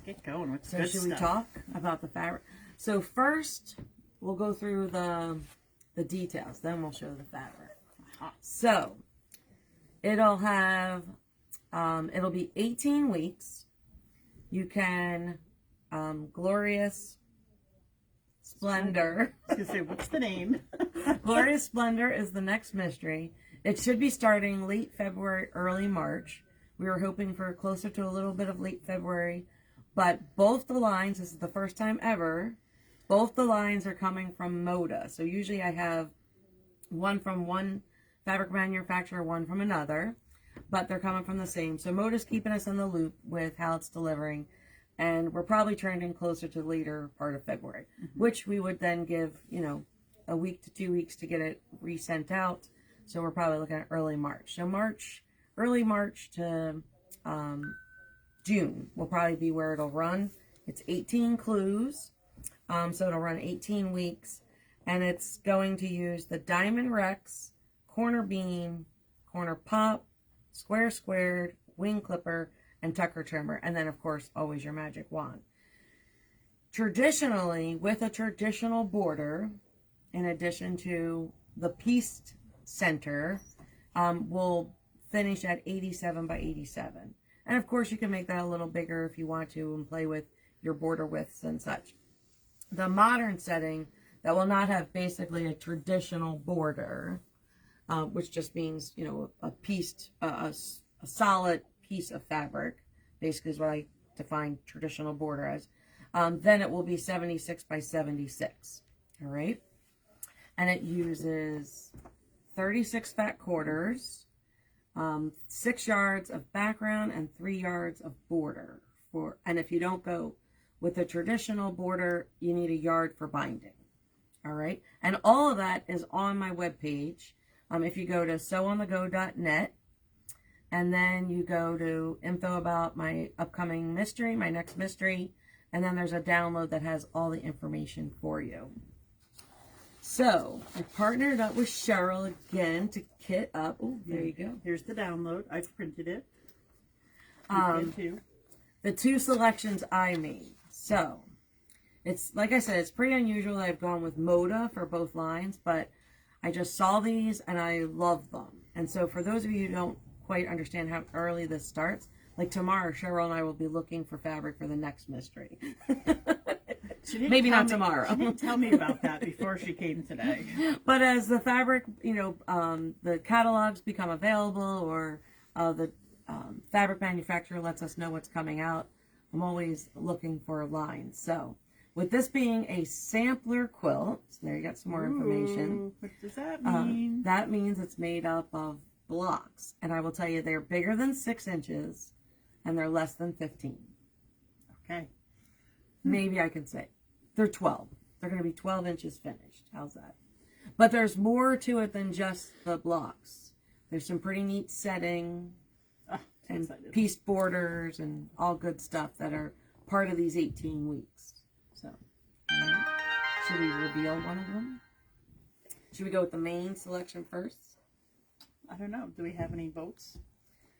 get going with So good should stuff. we talk about the fabric? So first, we'll go through the details. Then we'll show the fabric. So it'll have, it'll be 18 weeks. You can, Glorious Splendor. I was going to say, what's the name? Glorious Splendor is the next mystery. It should be starting late February, early March. We were hoping for closer to a little bit of late February. But both the lines, this is the first time ever, both the lines are coming from Moda. So usually I have one from one fabric manufacturer, one from another. But they're coming from the same. So Moda's keeping us in the loop with how it's delivering. And we're probably trending closer to the later part of February, which we would then give, you know, a week to 2 weeks to get it resent out. So we're probably looking at early March. So early March to June will probably be where it'll run. It's 18 clues. So it'll run 18 weeks. And it's going to use the Diamond Rex, Corner Beam, Corner Pop, Square Squared, Wing Clipper, and Tucker Trimmer. And then, of course, always your magic wand. Traditionally, with a traditional border, in addition to the pieced center, will finish at 87 by 87. And of course, you can make that a little bigger if you want to and play with your border widths and such. The modern setting that will not have basically a traditional border, which just means, you know, a pieced, a solid piece of fabric, basically is what I define traditional border as, then it will be 76 by 76. All right. And it uses 36 fat quarters, 6 yards of background, and 3 yards of border. And if you don't go with the traditional border, you need a yard for binding. All right. And all of that is on my webpage. If you go to sewonthego.net, and then you go to info about my upcoming mystery, my next mystery, and then there's a download that has all the information for you. So I partnered up with Cheryl again to kit up. Oh, there you go. Here's the download. I've printed it. The 2 selections I made. So it's, like I said, it's pretty unusual that I've gone with Moda for both lines, but I just saw these and I love them. And so for those of you who don't quite understand how early this starts, like tomorrow, Cheryl and I will be looking for fabric for the next mystery. Maybe not tomorrow. She didn't tell me about that before she came today. But as the fabric, you know, the catalogs become available, or the fabric manufacturer lets us know what's coming out, I'm always looking for lines. So with this being a sampler quilt, so there you got some more information. What does that mean? That means it's made up of blocks. And I will tell you, they're bigger than 6 inches and they're less than 15. Okay. Maybe I can say they're 12. They're going to be 12 inches finished. How's that? But there's more to it than just the blocks. There's some pretty neat setting and pieced borders and all good stuff that are part of these 18 weeks. So, right. Should we reveal one of them? Should we go with the main selection first? I don't know. Do we have any votes?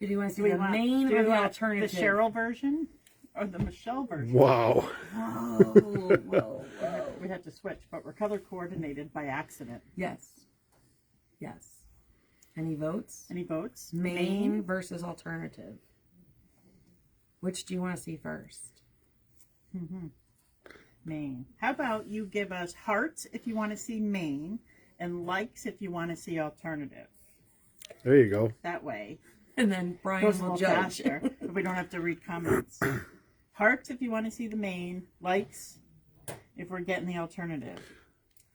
Do you want to see the main or the alternative? The Cheryl version or the Michelle version? Wow. Whoa. We have to switch, but we're color coordinated by accident. Yes. Yes. Any votes? Any votes? Main versus alternative. Which do you want to see first? Main. How about you give us hearts if you want to see main and likes if you want to see alternative. There you go. That way. And then Brian Goes a will little judge. faster, but we don't have to read comments. Hearts if you want to see the main. Likes if we're getting the alternative.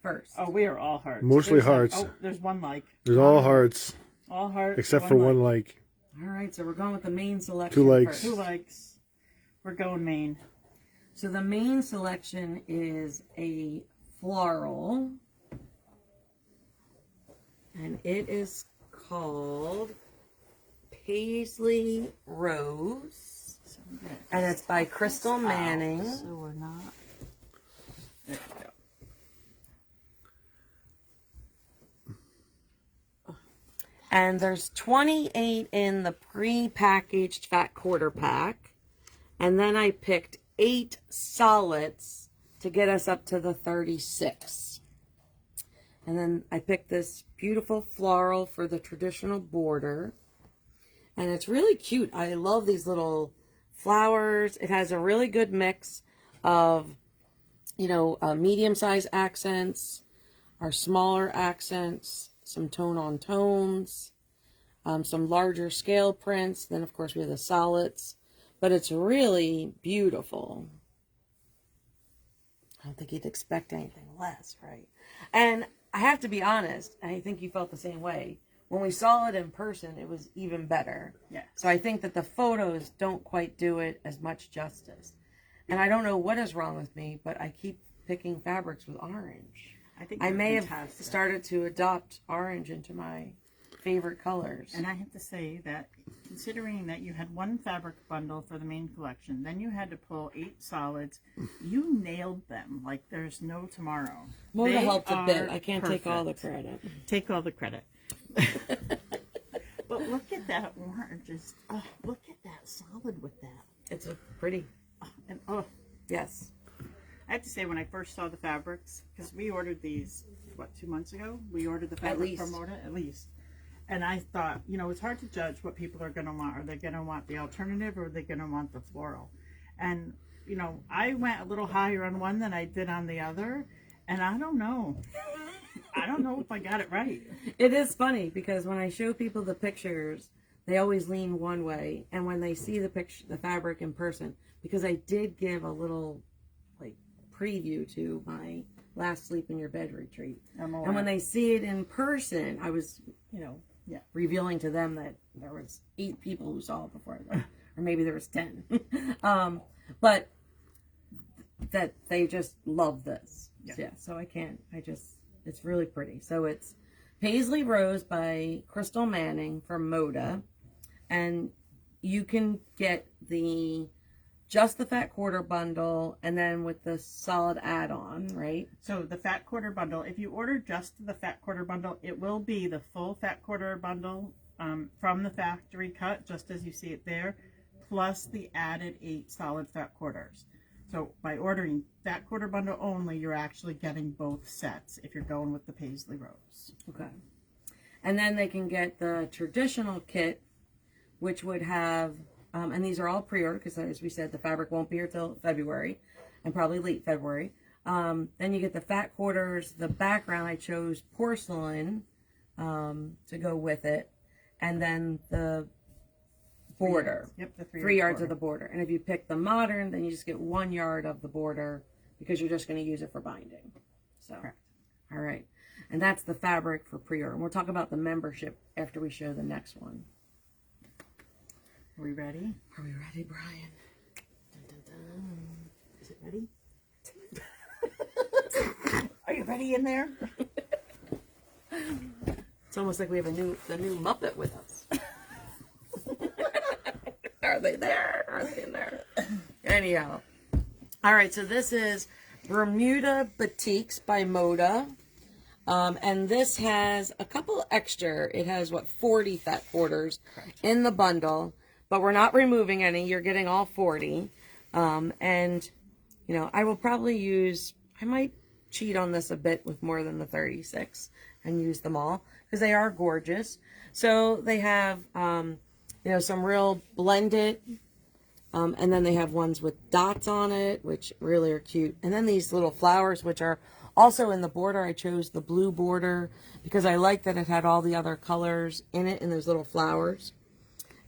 First. Oh, we are all hearts. Mostly hearts. There's one like. There's all hearts. All hearts. Except for one like. All right, so we're going with the main selection 2 likes. first. 2 likes. We're going main. So the main selection is a floral. And it is called Paisley Rose. And it's by Crystal Manning. So we're not. There we go. And there's 28 in the pre-packaged fat quarter pack. And then I picked 8 solids to get us up to the 36. And then I picked this beautiful floral for the traditional border. And it's really cute. I love these little flowers. It has a really good mix of, medium-sized accents, our smaller accents, some tone-on tones, some larger scale prints. Then, of course, we have the solids. But it's really beautiful. I don't think you'd expect anything less, right? And I have to be honest, and I think you felt the same way. When we saw it in person, it was even better. Yeah. So I think that the photos don't quite do it as much justice. And I don't know what is wrong with me, but I keep picking fabrics with orange. I may have started to adopt orange into my favorite colors. And I have to say that considering that you had one fabric bundle for the main collection, then you had to pull 8 solids, you nailed them like there's no tomorrow. Moda helped a bit. are I can't perfect. take all the credit. Take all the credit. But look at that orange. Look at that solid with that. It's pretty. Yes. I have to say, when I first saw the fabrics, because we ordered these, 2 months ago? We ordered the fabric from Moda, at least. And I thought, it's hard to judge what people are going to want. Are they going to want the alternative, or are they going to want the floral? And, I went a little higher on one than I did on the other, and I don't know. I don't know if I got it right. It is funny, because when I show people the pictures, they always lean one way, and when they see the fabric in person, because I did give a little, preview to my last Sleep in Your Bed retreat. And when they see it in person, I was, revealing to them that there was 8 people who saw it before, or maybe there was 10. But that they just love this. Yeah, so it's really pretty. So it's Paisley Rose by Crystal Manning from Moda. And you can get just the fat quarter bundle, and then with the solid add-on, right? So the fat quarter bundle, if you order just the fat quarter bundle, it will be the full fat quarter bundle from the factory cut, just as you see it there, plus the added 8 solid fat quarters. So by ordering fat quarter bundle only, you're actually getting both sets if you're going with the Paisley Rose. Okay. And then they can get the traditional kit, which would have... and these are all pre-order, because as we said, the fabric won't be here till February, and probably late February. Then you get the fat quarters. The background, I chose porcelain to go with it. And then the border. Yep, the 3 yards of the border. And if you pick the modern, then you just get 1 yard of the border, because you're just going to use it for binding. So, correct. All right. And that's the fabric for pre-order. And we'll talk about the membership after we show the next one. Are we ready? Are we ready, Brian? Dun, dun, dun. Is it ready? Are you ready in there? It's almost like we have the new Muppet with us. Are they there? Are they in there? Anyhow. All right, so this is Bermuda Batiks by Moda. And this has a couple extra. It has, 40 fat quarters in the bundle. But we're not removing any. You're getting all 40. And, I will probably I might cheat on this a bit with more than the 36 and use them all, because they are gorgeous. So they have, some real blended, and then they have ones with dots on it, which really are cute. And then these little flowers, which are also in the border. I chose the blue border because I like that it had all the other colors in it, and those little flowers.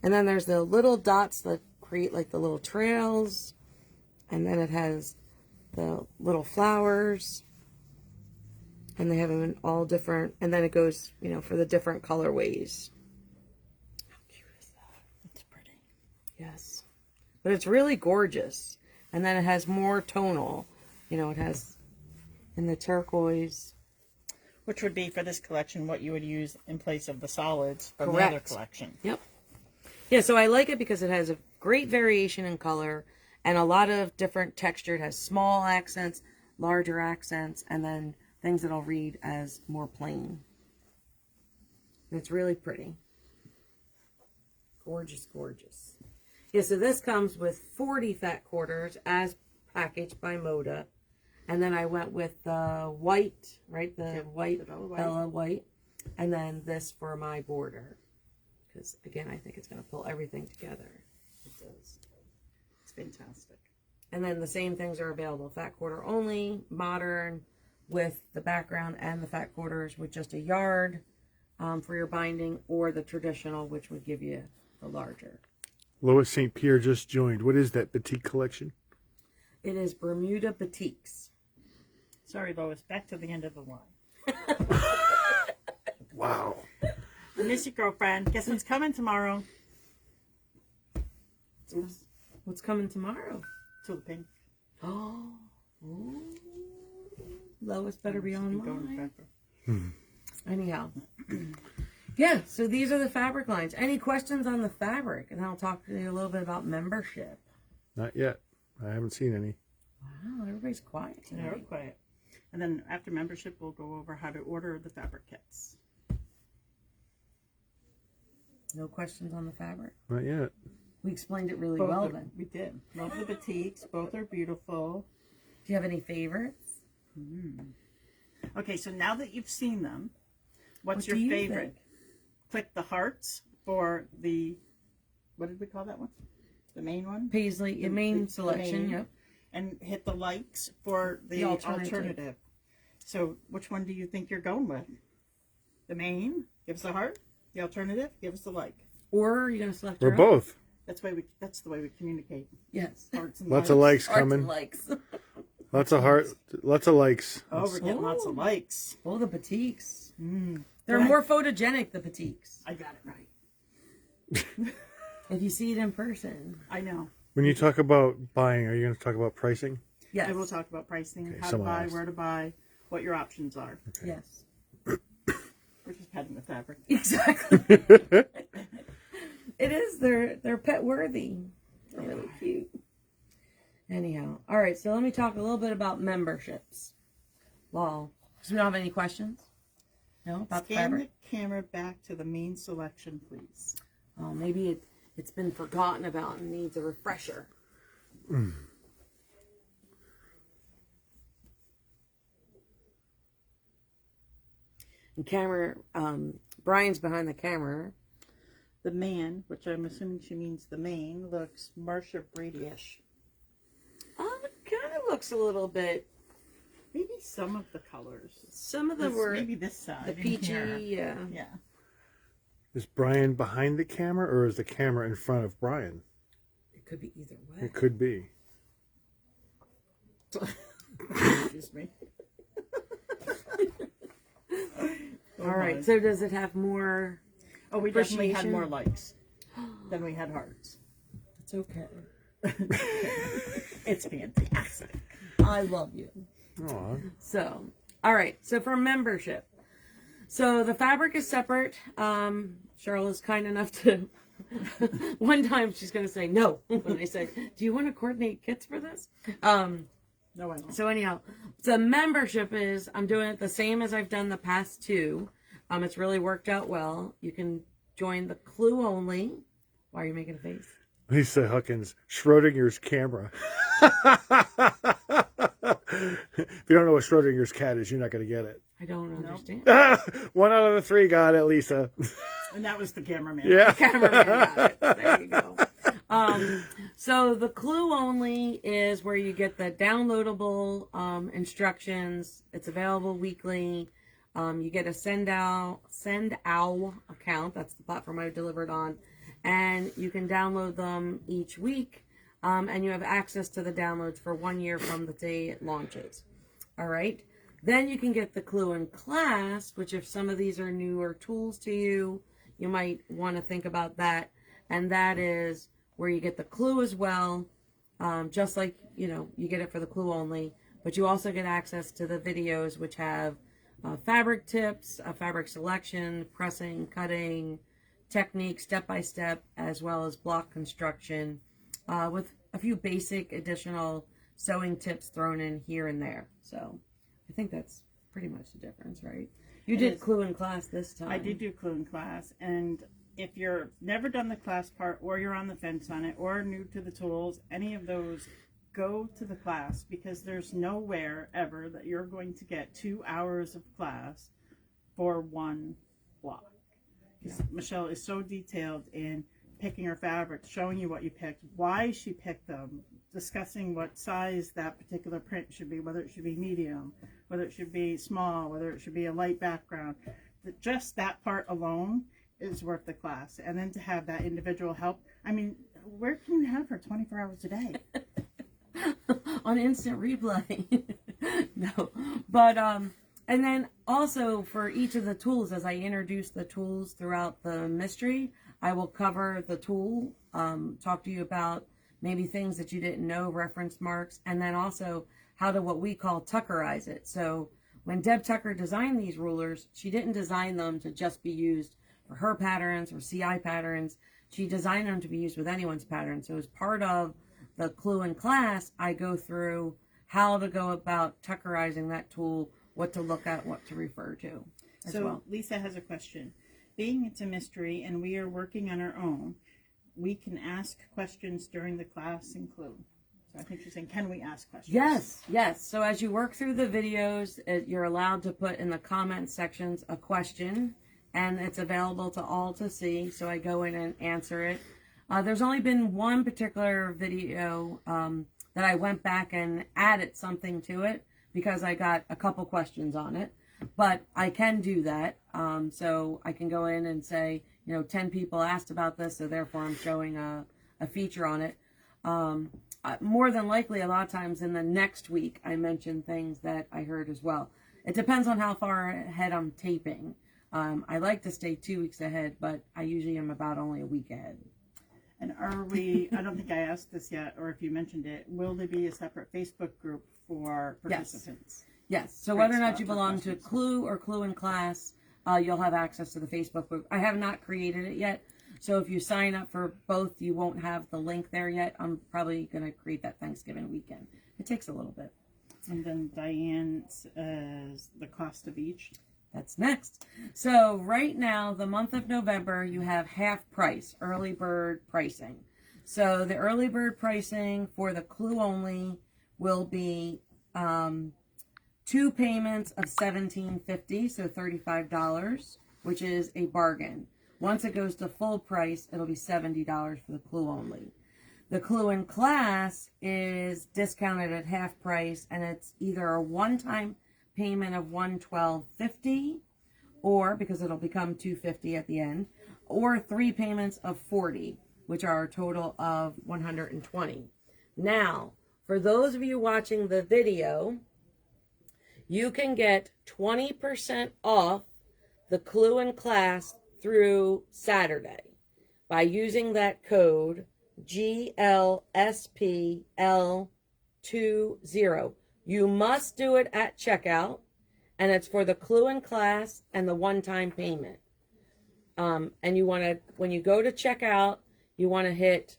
And then there's the little dots that create like the little trails. And then it has the little flowers. And they have them in all different, and then it goes, for the different colorways. How cute is that? It's pretty. Yes. But it's really gorgeous. And then it has more tonal. It has in the turquoise. Which would be, for this collection, what you would use in place of the solids from Correct. the other collection. Yep. Yeah, so I like it because it has a great variation in color and a lot of different texture. It has small accents, larger accents, and then things that I'll read as more plain. And it's really pretty. Gorgeous, gorgeous. Yeah, so this comes with 40 fat quarters as packaged by Moda. And then I went with the white, right? The white, Bella white. And then this for my border. Because, again, I think it's going to pull everything together. It does. It's fantastic. And then the same things are available. Fat quarter only, modern, with the background and the fat quarters with just a yard for your binding, or the traditional, which would give you the larger. Lois St. Pierre just joined. What is that Batik collection? It is Bermuda Batiks. Sorry, Lois. Back to the end of the line. Wow. I miss you, girlfriend. Guess what's coming tomorrow? What's coming tomorrow? To the pink. Oh. Ooh. Lois better be online. Anyhow. Yeah, so these are the fabric lines. Any questions on the fabric? And I'll talk to you a little bit about membership. Not yet. I haven't seen any. Wow, everybody's quiet tonight. Very quiet. And then after membership, we'll go over how to order the fabric kits. No questions on the fabric? Not yet. We explained it really Both well are, then. We did. Love the batiks. Both are beautiful. Do you have any favorites? Okay, so now that you've seen them, what's What your do you favorite? think? Click the hearts for the, what did we call that one? The main one? Paisley, your main selection, main. yep. And hit the likes for the alternative. So which one do you think you're going with? The main, give us a heart. The alternative, give us a like. Or you're going to select Or your own? both. That's the way we communicate. Yes. Hearts and Lots of likes Hearts coming. and likes. Lots of heart. Lots of likes. Oh, we're getting lots of likes. Oh, the batiks. Mm. They're more photogenic, the batiks. I got it right. If you see it in person. I know. When you talk about buying, are you going to talk about pricing? Yes. I will talk about pricing, Okay, how to someone buy, asked. where to buy, what your options are. Okay. Yes. We're just petting the fabric. Exactly. It is. They're pet worthy. They're really cute. Anyhow, all right. So let me talk a little bit about memberships. Well, do we don't have any questions? No, about the Scan fabric. the camera back to the main selection, please. Oh, maybe it's been forgotten about and needs a refresher. And camera, Brian's behind the camera. The man, which I'm assuming she means the main, looks Marsha Brady-ish. It kind of looks a little bit. Maybe some of the colors. Some of them were maybe this side. the in peachy. here. Yeah. Yeah. Is Brian behind the camera or is the camera in front of Brian? It could be either way. It could be. Excuse me. All right. So does it have more? Oh, we definitely had appreciation? more likes than we had hearts. It's okay. It's fantastic. I love you. Aw. So, all right. So for membership, so the fabric is separate. Cheryl is kind enough to. One time she's going to say no when I say, "Do you want to coordinate kits for this?" No, I don't. So anyhow, the membership is I'm doing it the same as I've done the past two. It's really worked out well. You can join the clue only. Why are you making a face? Lisa Huckins, Schrodinger's camera. If you don't know what Schrodinger's cat is, you're not going to get it. I don't understand. 1 out of the 3 got it, Lisa. And that was the cameraman. Yeah. Cameraman got it. There you go. So the clue only is where you get the downloadable instructions. It's available weekly. You get a send owl account. That's the platform I delivered on. And you can download them each week. And you have access to the downloads for 1 year from the day it launches. All right. Then you can get the clue in class, which if some of these are newer tools to you, you might want to think about that. And that is where you get the clue as well. Just like, you get it for the clue only. But you also get access to the videos, which have fabric tips, fabric selection, pressing, cutting, technique, step-by-step, as well as block construction, with a few basic additional sewing tips thrown in here and there. So I think that's pretty much the difference, right? You did clue in class this time. I did do clue in class, and if you're never done the class part, or you're on the fence on it, or new to the tools, any of those, go to the class, because there's nowhere ever that you're going to get 2 hours of class for one block. Yeah. Michelle is so detailed in picking her fabrics, showing you what you picked, why she picked them, discussing what size that particular print should be, whether it should be medium, whether it should be small, whether it should be a light background. Just that part alone is worth the class. And then to have that individual help, I mean, where can you have her 24 hours a day? On instant replay. No, but and then also for each of the tools, as I introduce the tools throughout the mystery, I will cover the tool, talk to you about maybe things that you didn't know, reference marks, and then also how to what we call tuckerize it. So when Deb Tucker designed these rulers, she didn't design them to just be used for her patterns or CI patterns. She designed them to be used with anyone's pattern. So as part of the clue in class, I go through how to go about tuckerizing that tool, what to look at, what to refer to as so well. Lisa has a question. Being it's a mystery and we are working on our own, we can ask questions during the class and clue. So I think she's saying, can we ask questions? Yes, yes. So as you work through the videos, you're allowed to put in the comment sections a question, and it's available to all to see. So I go in and answer it. There's only been one particular video that I went back and added something to it because I got a couple questions on it. But I can do that. So I can go in and say, 10 people asked about this, so therefore I'm showing a feature on it. More than likely, a lot of times in the next week, I mention things that I heard as well. It depends on how far ahead I'm taping. I like to stay 2 weeks ahead, but I usually am about only a week ahead. And are we, I don't think I asked this yet, or if you mentioned it, will there be a separate Facebook group for participants? Yes. So whether or not you belong to Clue or Clue in Class, you'll have access to the Facebook group. I have not created it yet. So if you sign up for both, you won't have the link there yet. I'm probably going to create that Thanksgiving weekend. It takes a little bit. And then Diane's the cost of each. That's next. So right now, the month of November, you have half price, early bird pricing. So the early bird pricing for the Clue only will be 2 payments of $17.50, so $35, which is a bargain. Once it goes to full price, it'll be $70 for the Clue only. The Clue in Class is discounted at half price, and it's either a one-time payment of $112.50, or because it'll become $250 at the end, or 3 payments of $40, which are a total of $120. Now, for those of you watching the video, you can get 20% off the Clue in Class through Saturday by using that code GLSPL20. You must do it at checkout, and it's for the Clue in Class and the one-time payment. And you want to, when you go to checkout, you want to hit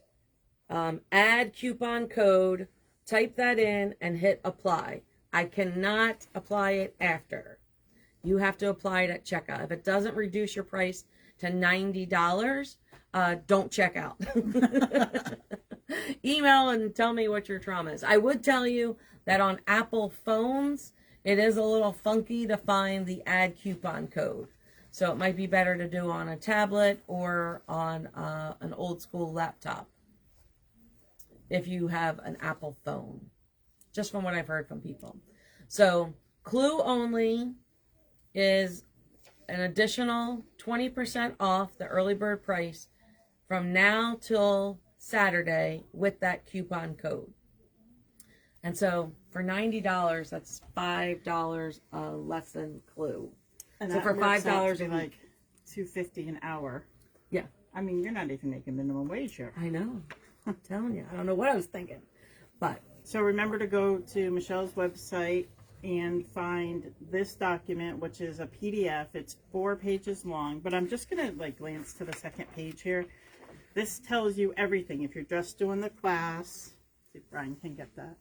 add coupon code, type that in, and hit apply. I cannot apply it after. You have to apply it at checkout. If it doesn't reduce your price to $90, don't check out. Email and tell me what your trauma is. I would tell you that on Apple phones, it is a little funky to find the add coupon code. So it might be better to do on a tablet or on an old school laptop if you have an Apple phone, just from what I've heard from people. So Clue only is an additional 20% off the early bird price from now till Saturday with that coupon code. And so for $90, that's $5 less than Clue. And so for $5 a like $2.50 an hour. Yeah. I mean, you're not even making minimum wage here. I know. I'm telling you. I don't know what I was thinking. But so remember to go to Michelle's website and find this document, which is a PDF. It's 4 pages long, but I'm just going to glance to the second page here. This tells you everything. If you're just doing the class, see if Brian can get that.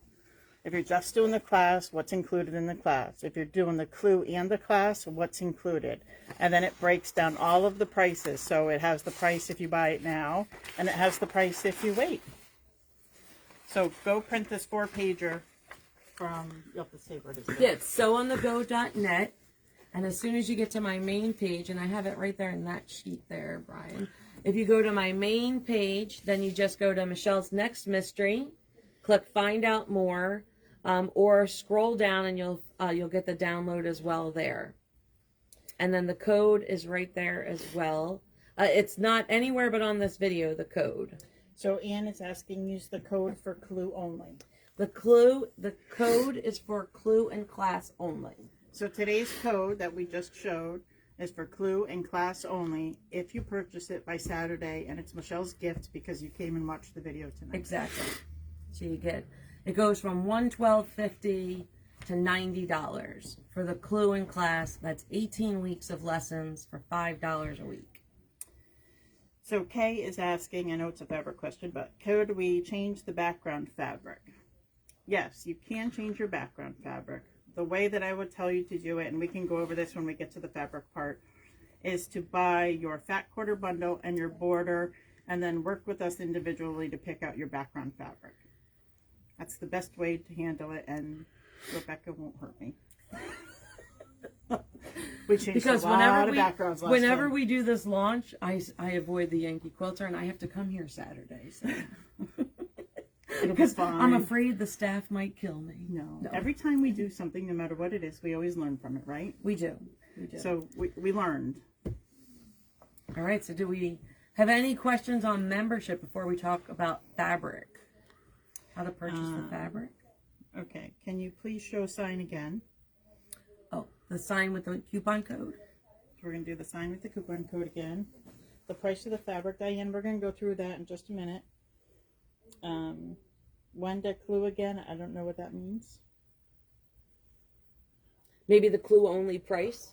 If you're just doing the class, what's included in the class. If you're doing the clue and the class, what's included. And then it breaks down all of the prices. So it has the price if you buy it now, and it has the price if you wait. So go print this 4-pager from, you'll have to say where it is. Yeah, it's sewonthego.net. And as soon as you get to my main page, and I have it right there in that sheet there, Brian. If you go to my main page, then you just go to Michelle's Next Mystery, click Find Out More, or scroll down and you'll get the download as well there. And then the code is right there as well. It's not anywhere but on this video, the code. So Anne is asking, use the code for clue only. The code is for clue and class only. So today's code that we just showed is for clue and class only if you purchase it by Saturday, and it's Michelle's gift because you came and watched the video tonight. Exactly. So you get, it goes from $112.50 to $90 for the clue and class. That's 18 weeks of lessons for $5 a week. So Kay is asking, I know it's a fabric question, but could we change the background fabric? Yes, you can change your background fabric. The way that I would tell you to do it, and we can go over this when we get to the fabric part, is to buy your fat quarter bundle and your border, and then work with us individually to pick out your background fabric. That's the best way to handle it, and Rebecca won't hurt me. We changed Because a lot of backgrounds last whenever time. we do this launch, I avoid the Yankee Quilter, and I have to come here Saturday. So. It'll be fine. I'm afraid the staff might kill me. No. Every time we do something, no matter what it is, we always learn from it, right? We do. We do. So we learned. All right. So do we have any questions on membership before we talk about fabric? How to purchase the fabric? Okay. Can you please show sign again? Oh, the sign with the coupon code? So we're going to do the sign with the coupon code again. The price of the fabric, Diane, we're going to go through that in just a minute. When de clue again, I don't know what that means. Maybe the clue only price.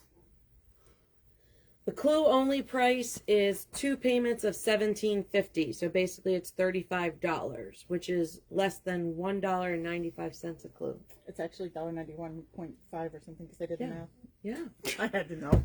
The clue only price is 2 payments of $17.50. So basically it's $35, which is less than $1.95 a clue. It's actually $1.91.5 or something because I did the math. Yeah. I had to know.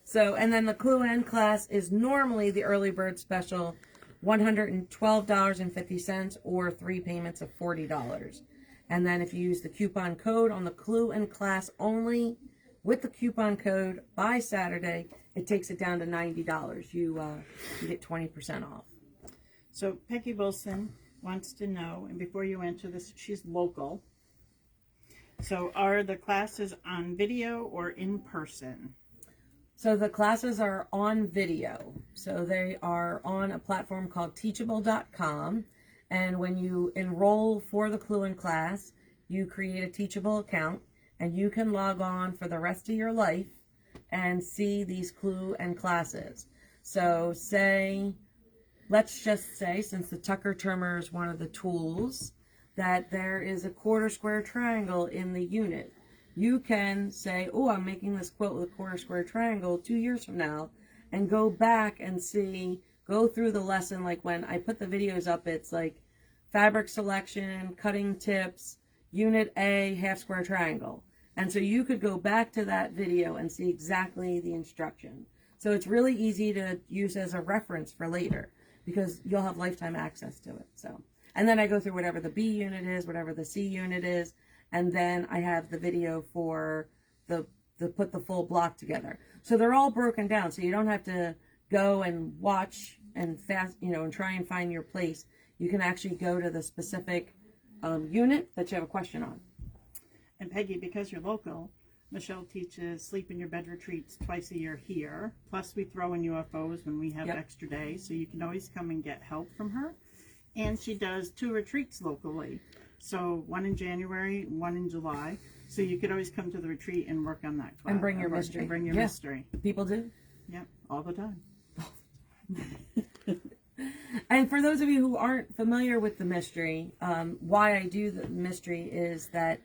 So, and then the clue end class is normally the early bird special, $112.50 or 3 payments of $40. And then if you use the coupon code on the clue and class only with the coupon code by Saturday, it takes it down to $90. You get 20% off. So Peggy Wilson wants to know, and before you answer this, she's local. So are the classes on video or in person? So the classes are on video. So they are on a platform called teachable.com. And when you enroll for the clue and class, you create a Teachable account and you can log on for the rest of your life and see these clue and classes. So let's just say, since the Tucker trimmer is one of the tools, that there is a quarter square triangle in the unit. You can say, oh, I'm making this quilt with a quarter square triangle 2 years from now, and go back and go through the lesson. Like when I put the videos up, it's like fabric selection, cutting tips, unit A, half square triangle. And so you could go back to that video and see exactly the instruction. So it's really easy to use as a reference for later because you'll have lifetime access to it. So, and then I go through whatever the B unit is, whatever the C unit is, and then I have the video for put the full block together. So they're all broken down, so you don't have to go and watch and and try and find your place. You can actually go to the specific unit that you have a question on. And Peggy, because you're local, Michelle teaches Sleep in Your Bed retreats twice a year here. Plus we throw in UFOs when we have extra days, so you can always come and get help from her. And she does 2 retreats locally. So one in January, one in July. So you could always come to the retreat and work on that class. And bring your mystery. And bring your mystery. People do. Yep, all the time. And for those of you who aren't familiar with the mystery, why I do the mystery is that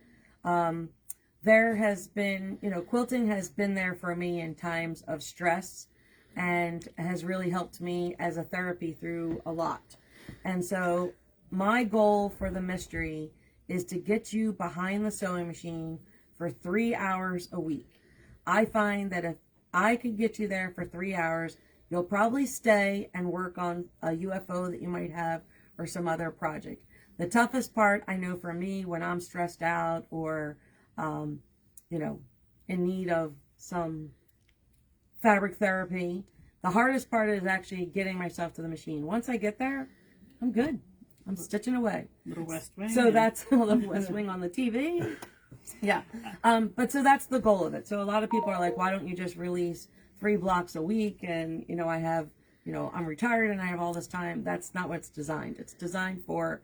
there has been, quilting has been there for me in times of stress and has really helped me as a therapy through a lot. And so my goal for the mystery is to get you behind the sewing machine for 3 hours a week. I find that if I could get you there for 3 hours, you'll probably stay and work on a UFO that you might have or some other project. The toughest part, I know for me, when I'm stressed out or, in need of some fabric therapy, the hardest part is actually getting myself to the machine. Once I get there, I'm good. I'm stitching away. Little West Wing. So that's a little West Wing on the TV. Yeah. But so that's the goal of it. So a lot of people are like, why don't you just release 3 blocks a week? And, I have, I'm retired and I have all this time. That's not what it's designed. It's designed for,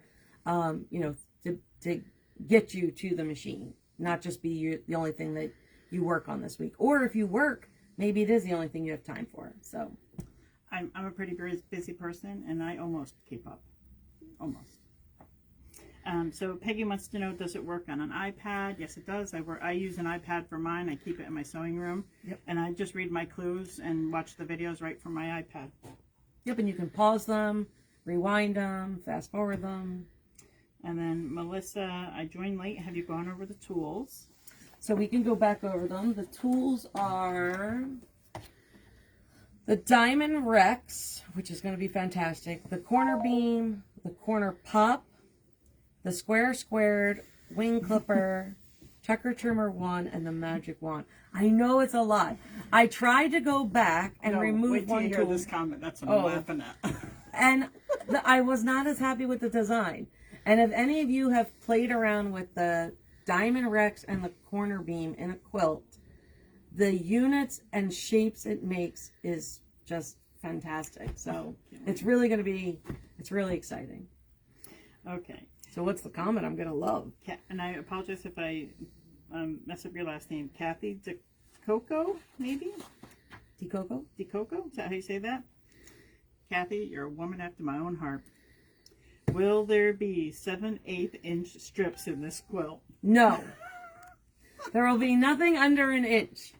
to get you to the machine, not just be the only thing that you work on this week. Or if you work, maybe it is the only thing you have time for. So I'm a pretty busy person, and I almost keep up. Almost. So Peggy wants to know, does it work on an iPad? Yes, it does. I use an iPad for mine. I keep it in my sewing room. Yep. And I just read my clues and watch the videos right from my iPad. Yep, and you can pause them, rewind them, fast forward them. And then Melissa, I joined late. Have you gone over the tools? So we can go back over them. The tools are the Diamond Rex, which is going to be fantastic. The corner beam, the corner pop, the square squared, wing clipper, checker trimmer 1, and the magic wand. I know it's a lot. I tried to go back and remove wait till one you hear tool. this comment. That's what I'm laughing at. And I was not as happy with the design. And if any of you have played around with the Diamond Rex and the corner beam in a quilt, the units and shapes it makes is just fantastic. So it's really going to be, it's really exciting. Okay. So what's the comment I'm going to love? And I apologize if I mess up your last name. Kathy DeCoco, maybe? DeCoco? DeCoco? Is that how you say that? Kathy, you're a woman after my own heart. Will there be 7/8 inch strips in this quilt? No. There will be nothing under an inch.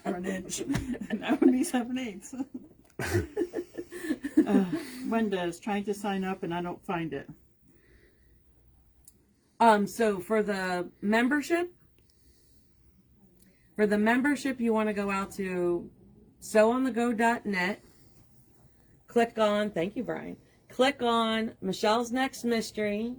Under an inch. And that would be 7/8. Wenda's trying to sign up and I don't find it. So for the membership, you want to go out to sewonthego.net, click on, thank you, Brian, click on Michelle's Next Mystery,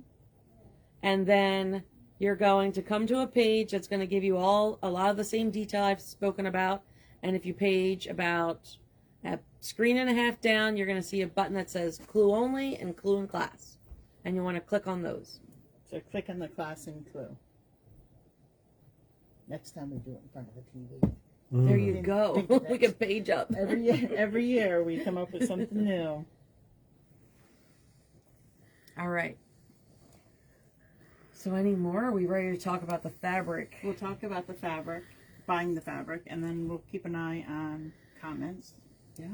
and then you're going to come to a page that's going to give you a lot of the same detail I've spoken about. And if you page about a screen and a half down, you're going to see a button that says Clue Only and Clue in Class. And you want to click on those. So click on the class and clue. Next time we do it in front of the TV. There you go. We can page up. Every year we come up with something new. All right. So any more? Are we ready to talk about the fabric? We'll talk about the fabric, buying the fabric, and then we'll keep an eye on comments. Yeah.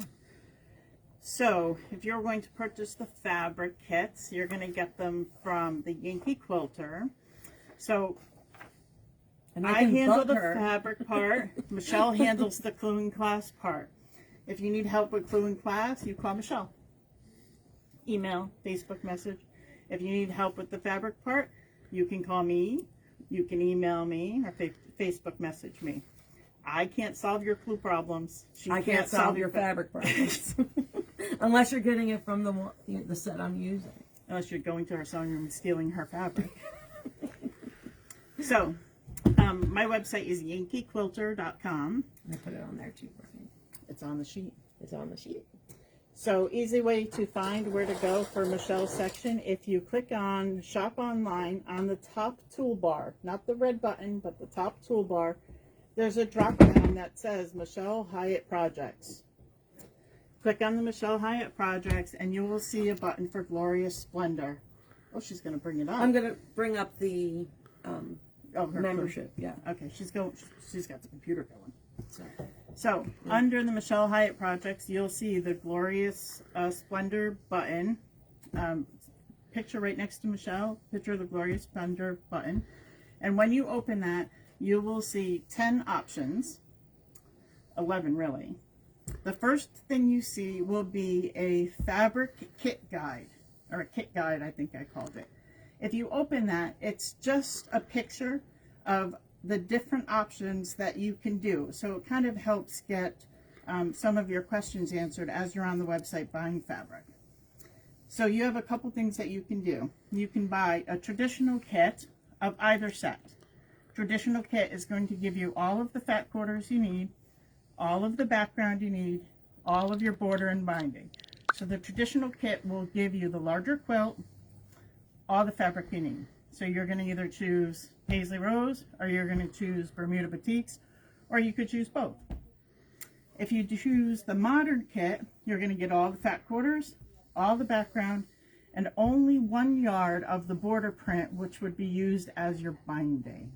So, if you're going to purchase the fabric kits, you're going to get them from the Yankee Quilter. So, And I handle the her. fabric part. Michelle handles the Clue in Class part. If you need help with Clue in Class, you call Michelle. Email, Facebook message. If you need help with the fabric part, you can call me, you can email me, or Facebook message me. I can't solve your Clue problems. I can't solve your fabric problems. Unless you're getting it from the set I'm using. Unless you're going to her sewing room and stealing her fabric. So, my website is yankeequilter.com. I put it on there too, Brian. It's on the sheet. It's on the sheet. So, easy way to find where to go for Michelle's section. If you click on Shop Online on the top toolbar, not the red button, but the top toolbar, there's a drop down that says Michelle Hyatt Projects. Click on the Michelle Hyatt Projects and you will see a button for Glorious Splendor. Oh, she's going to bring it up. I'm going to bring up the her membership. Yeah. Okay, she's got the computer going. So under the Michelle Hyatt Projects, you'll see the Glorious Splendor button. Picture right next to Michelle. Picture of the Glorious Splendor button. And when you open that, you will see 10 options. 11 really. The first thing you see will be a fabric kit guide, or a kit guide I think I called it. If you open that, it's just a picture of the different options that you can do. So it kind of helps get some of your questions answered as you're on the website buying fabric. So you have a couple things that you can do. You can buy a traditional kit of either set. Traditional kit is going to give you all of the fat quarters you need, all of the background you need, all of your border and binding. So the traditional kit will give you the larger quilt, all the fabric you need. So you're going to either choose Paisley Rose, or you're going to choose Bermuda Batiks, or you could choose both. If you choose the modern kit, you're going to get all the fat quarters, all the background, and only 1 yard of the border print, which would be used as your binding.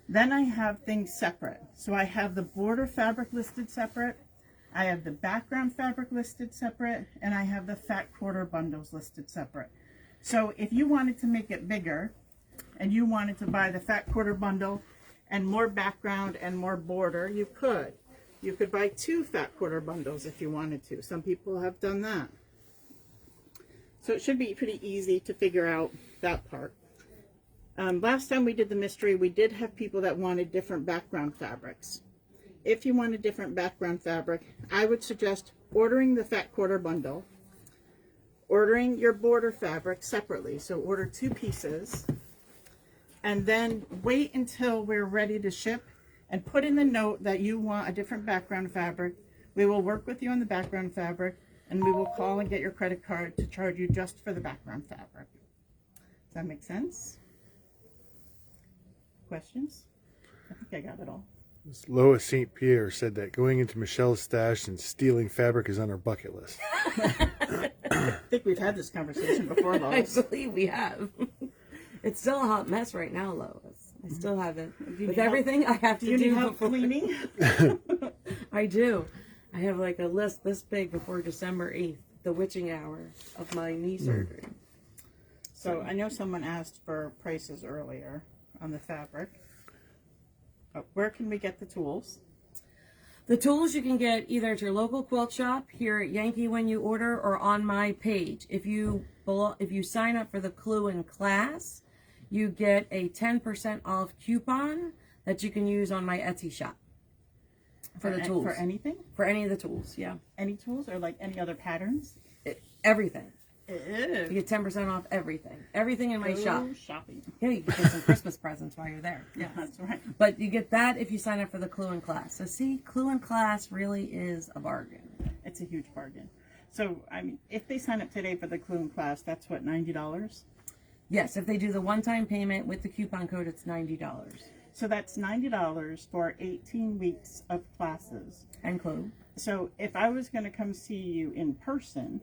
Then I have things separate. So I have the border fabric listed separate, I have the background fabric listed separate, and I have the fat quarter bundles listed separate. So if you wanted to make it bigger, and you wanted to buy the fat quarter bundle and more background and more border, you could. You could buy 2 fat quarter bundles if you wanted to. Some people have done that. So it should be pretty easy to figure out that part. Last time we did the mystery, we did have people that wanted different background fabrics. If you want a different background fabric, I would suggest ordering the fat quarter bundle, ordering your border fabric separately. So order 2 pieces, and then wait until we're ready to ship and put in the note that you want a different background fabric. We will work with you on the background fabric, and we will call and get your credit card to charge you just for the background fabric. Does that make sense? Questions? I think I got it all. Lois St. Pierre said that going into Michelle's stash and stealing fabric is on her bucket list. I think we've had this conversation before, Lois. I believe we have. It's still a hot mess right now, Lois. I still haven't. With everything I have to do. Do you need help cleaning? I do. I have like a list this big before December 8th, the witching hour of my knee surgery. So I know someone asked for prices earlier on the fabric. Where can we get the tools? The tools you can get either at your local quilt shop, here at Yankee when you order, or on my page. If you sign up for the Clue in class, you get a 10% off coupon that you can use on my Etsy shop for the tools. For anything? For any of the tools, yeah. Any tools, or like any other patterns? Everything. Ew. You get 10% off everything. Everything in my shop. Shopping. Yeah, you can get some Christmas presents while you're there. Yeah, that's right. But you get that if you sign up for the Clue in class. So see, Clue in class really is a bargain. It's a huge bargain. So, I mean, if they sign up today for the Clue in class, that's what, $90? Yes, if they do the one-time payment with the coupon code, it's $90. So that's $90 for 18 weeks of classes. And Clue. So if I was going to come see you in person,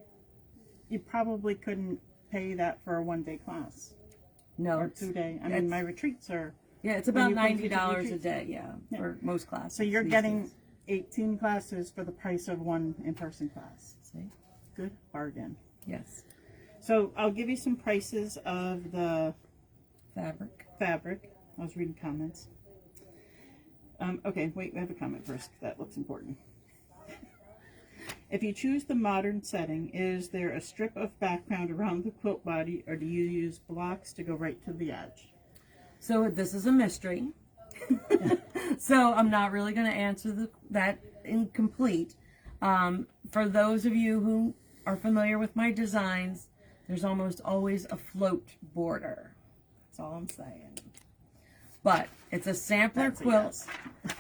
you probably couldn't pay that for a one-day class. No. Or 2-day. I mean, my retreats are... Yeah, it's about $90 a day, yeah, for most classes. So you're getting 18 classes for the price of one in-person class. See? Good bargain. Yes. So I'll give you some prices of the fabric. I was reading comments. Okay, wait, we have a comment first. That looks important. If you choose the modern setting, is there a strip of background around the quilt body, or do you use blocks to go right to the edge? So this is a mystery. So I'm not really going to answer that incomplete. For those of you who are familiar with my designs, there's almost always a float border. That's all I'm saying. But it's a sampler quilt,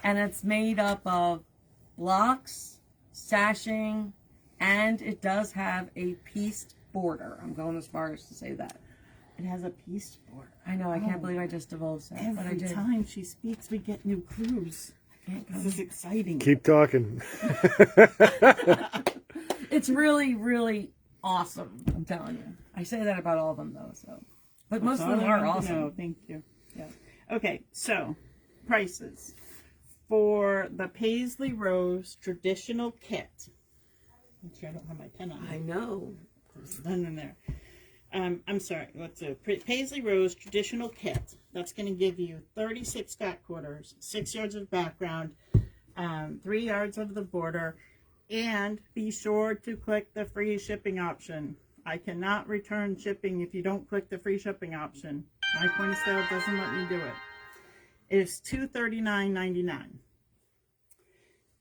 and it's made up of blocks, sashing, and it does have a pieced border. I'm going as far as to say that. It has a pieced border. I know, I can't believe I just divulged that. But I Every did. time she speaks, we get new clues. This is exciting. Keep talking. It's really, really awesome, I'm telling you. I say that about all of them, though. So, but most of them are awesome. No, thank you. Yeah. Okay, so prices for the Paisley Rose traditional kit. I'm sure I don't have my pen on. I know. There's none in there. I'm sorry. What's a Paisley Rose traditional kit? That's going to give you 36 fat quarters, 6 yards of background, 3 yards of the border, and be sure to click the free shipping option. I cannot return shipping if you don't click the free shipping option. My point of sale doesn't let me do it. It's $239.99.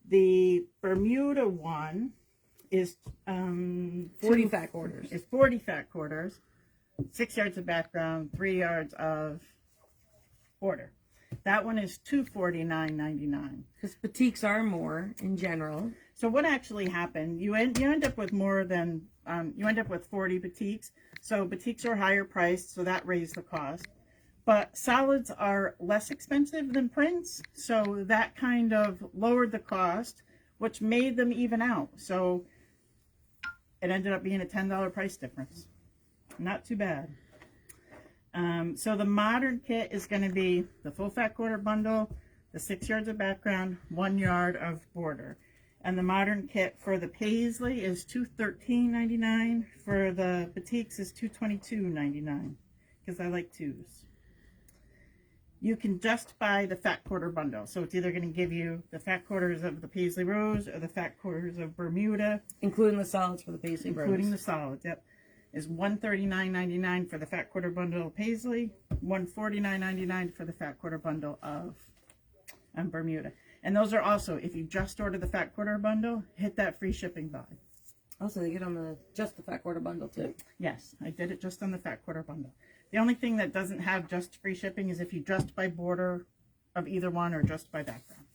The Bermuda one is 40 fat quarters. It's 40 fat quarters, 6 yards of background, 3 yards of border. That one is $249.99. Because batiks are more in general. So what actually happened? You end up with more than you end up with 40 batiks. So batiks are higher priced, so that raised the cost. But solids are less expensive than prints, so that kind of lowered the cost, which made them even out. So it ended up being a $10 price difference. Not too bad. So the modern kit is going to be the full fat quarter bundle, the 6 yards of background, 1 yard of border. And the modern kit for the Paisley is $213.99. For the batiks is $222.99 because I like twos. You can just buy the fat quarter bundle. So it's either going to give you the fat quarters of the Paisley Rose or the fat quarters of Bermuda. Including the solids for the Paisley Rose. Including the solids, yep. Is $139.99 for the fat quarter bundle of Paisley, $149.99 for the fat quarter bundle of Bermuda. And those are also, if you just order the fat quarter bundle, hit that free shipping buy. Also, they get on just the fat quarter bundle too. Yes, I did it just on the fat quarter bundle. The only thing that doesn't have just free shipping is if you just buy border of either one or just buy background.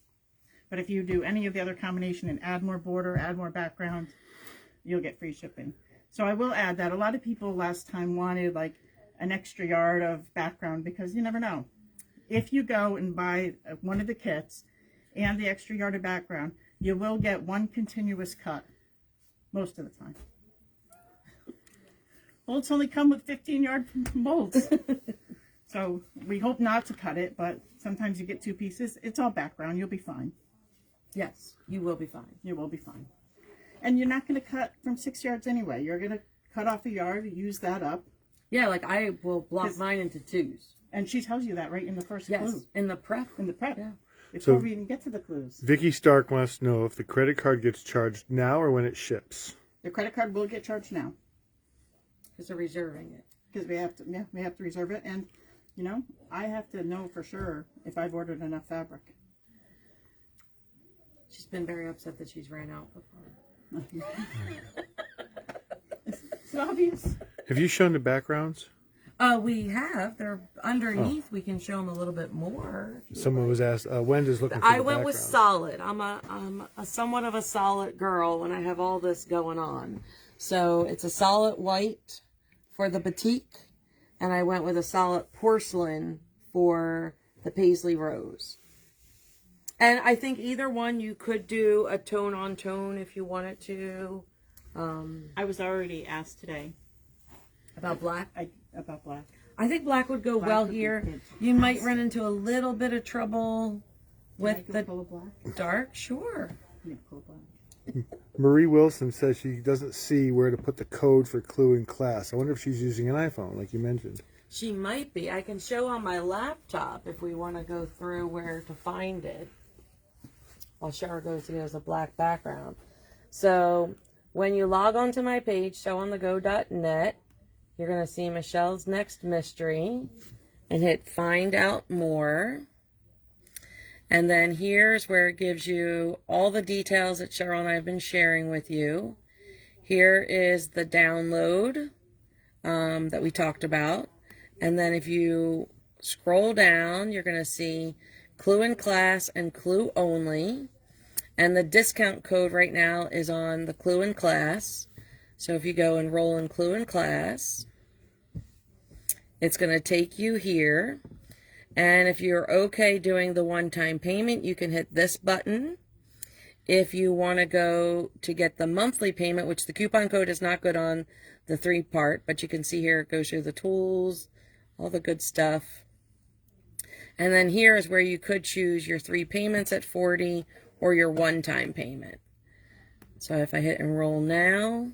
But if you do any of the other combination and add more border, add more background, you'll get free shipping. So I will add that a lot of people last time wanted like an extra yard of background because you never know. If you go and buy one of the kits and the extra yard of background, you will get one continuous cut most of the time. Bolts only come with 15-yard bolts. So we hope not to cut it, but sometimes you get two pieces. It's all background. You'll be fine. Yes, you will be fine. You will be fine. And you're not going to cut from 6 yards anyway. You're going to cut off a yard, use that up. Yeah, like I will block mine into twos. And she tells you that right in the first clue. Yes, in the prep. In the prep. Yeah. Before we even get to the clues. Vicky Stark wants to know if the credit card gets charged now or when it ships. The credit card will get charged now. Because they're reserving it. Because we have to reserve it. And, you know, I have to know for sure if I've ordered enough fabric. She's been very upset that she's ran out before. It's obvious. Have you shown the backgrounds? We have. They're underneath. We can show them a little bit more. Someone was asked, Wenda's looking for I the went with backgrounds. solid. I'm a somewhat of a solid girl when I have all this going on. So it's a solid white for the batik, and I went with a solid porcelain for the Paisley Rose. And I think either one you could do a tone on tone if you wanted to. I was already asked today. About black? About black. I think black would go well would be here. good. You might run into a little bit of trouble with the pull a black? dark. Sure. Yeah, pull black. Marie Wilson says she doesn't see where to put the code for clue in class. I wonder if she's using an iPhone, like you mentioned. She might be. I can show on my laptop if we want to go through where to find it. While Cheryl goes to use a black background. So when you log onto my page, showonthego.net, you're going to see Michelle's Next Mystery and hit Find Out More. And then here's where it gives you all the details that Cheryl and I have been sharing with you. Here is the download that we talked about. And then if you scroll down, you're going to see Clue in Class and Clue Only. And the discount code right now is on the Clue in Class. So if you go enroll in Clue in Class, it's going to take you here. And if you're okay doing the one-time payment, you can hit this button. If you want to go to get the monthly payment, which the coupon code is not good on the 3-part, but you can see here it goes through the tools, all the good stuff. And then here is where you could choose your 3 payments at $40 or your one-time payment. So if I hit enroll now,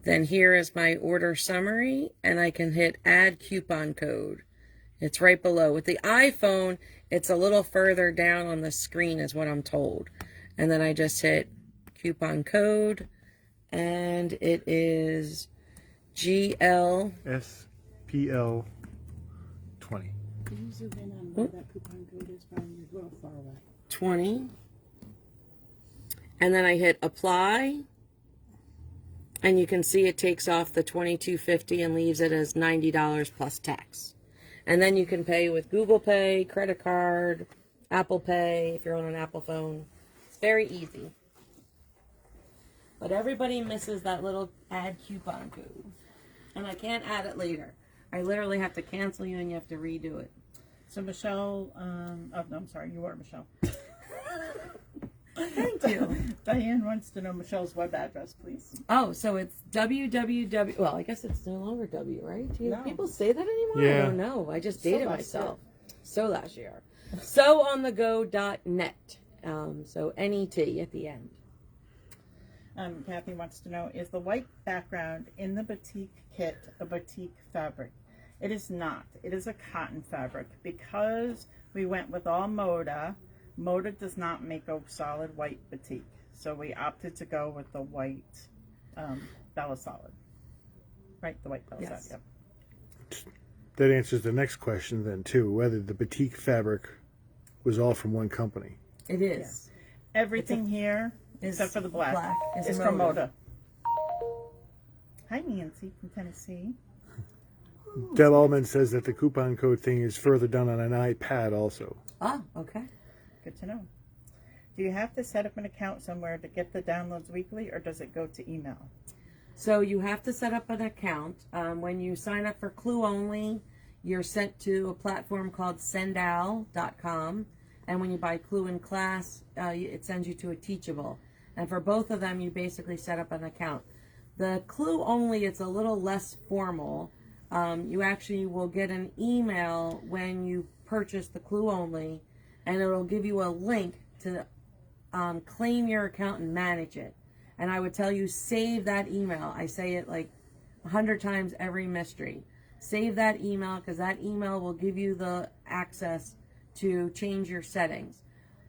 then here is my order summary, and I can hit add coupon code. It's right below. With the iPhone, it's a little further down on the screen is what I'm told. And then I just hit coupon code, and it is GL. SPL 20. Can you zoom in on where that coupon code is, Brian? You're a little far away. 20. And then I hit apply. And you can see it takes off the $22.50 and leaves it as $90 plus tax. And then you can pay with Google Pay, credit card, Apple Pay if you're on an Apple phone. It's very easy. But everybody misses that little add coupon code. And I can't add it later. I literally have to cancel you and you have to redo it. So Michelle, oh no, I'm sorry, you are Michelle. Thank you. Diane wants to know Michelle's web address, please. Oh, so it's www. Well, I guess it's no longer W, right? Do No. people say that anymore? Yeah. I don't know. I just So dated last myself. So last year. SoOnTheGo.net. So N-E-T at the end. Kathy wants to know, is the white background in the Batik kit a Batik fabric? It is not. It is a cotton fabric. Because we went with all Moda, Moda does not make a solid white batik. So we opted to go with the white Bella Solid. Right, the white Bella Yes. Solid, yep. That answers the next question then too, whether the batik fabric was all from one company. It is. Everything here, except for the black is from Moda. Hi, Nancy from Tennessee. Deb Allman says that the coupon code thing is further done on an iPad also. Ah, okay. Good to know. Do you have to set up an account somewhere to get the downloads weekly, or does it go to email? So you have to set up an account. When you sign up for Clue Only, you're sent to a platform called sendowl.com. And when you buy Clue in Class, it sends you to a Teachable. And for both of them, you basically set up an account. The Clue Only, it's a little less formal. You actually will get an email when you purchase the Clue Only, and it'll give you a link to claim your account and manage it. And I would tell you, save that email. I say it like 100 times every mystery. Save that email, because that email will give you the access to change your settings.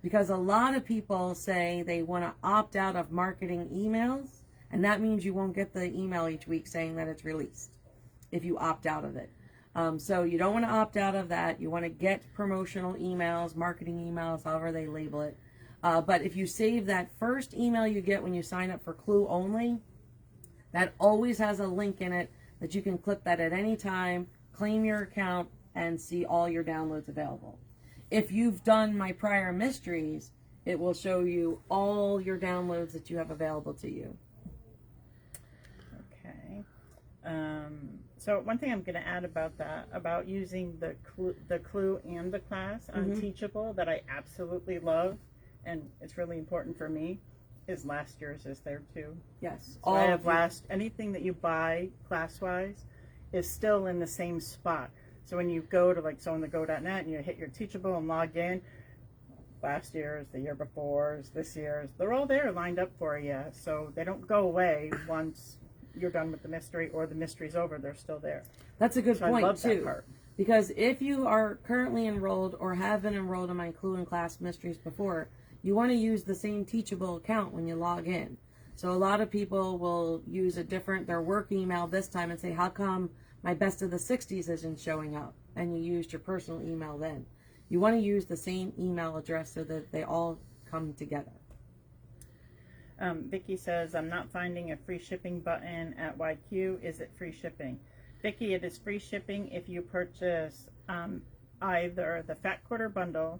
Because a lot of people say they want to opt out of marketing emails, and that means you won't get the email each week saying that it's released if you opt out of it. So you don't want to opt out of that. You want to get promotional emails, marketing emails, however they label it. But if you save that first email you get when you sign up for Clue Only, that always has a link in it that you can click that at any time, claim your account, and see all your downloads available. If you've done my prior mysteries, it will show you all your downloads that you have available to you. Okay. So one thing I'm going to add about that, about using the Clue and the Class on Teachable, that I absolutely love, and it's really important for me, is last year's is there too. Yes. So I have anything that you buy class-wise is still in the same spot. So when you go to like SoOnTheGo.net and you hit your Teachable and log in, last year's, the year before's, this year's, they're all there lined up for you. So they don't go away once you're done with the mystery or the mystery's over. They're still there. That's a good point, I love too. that part. Because if you are currently enrolled or have been enrolled in my Clue and Class mysteries before, you want to use the same Teachable account when you log in. So a lot of people will use their work email this time and say, how come my Best of the 60s isn't showing up? And you used your personal email then. You want to use the same email address so that they all come together. Vicki says, I'm not finding a free shipping button at YQ. Is it free shipping? Vicki, it is free shipping if you purchase either the Fat Quarter Bundle,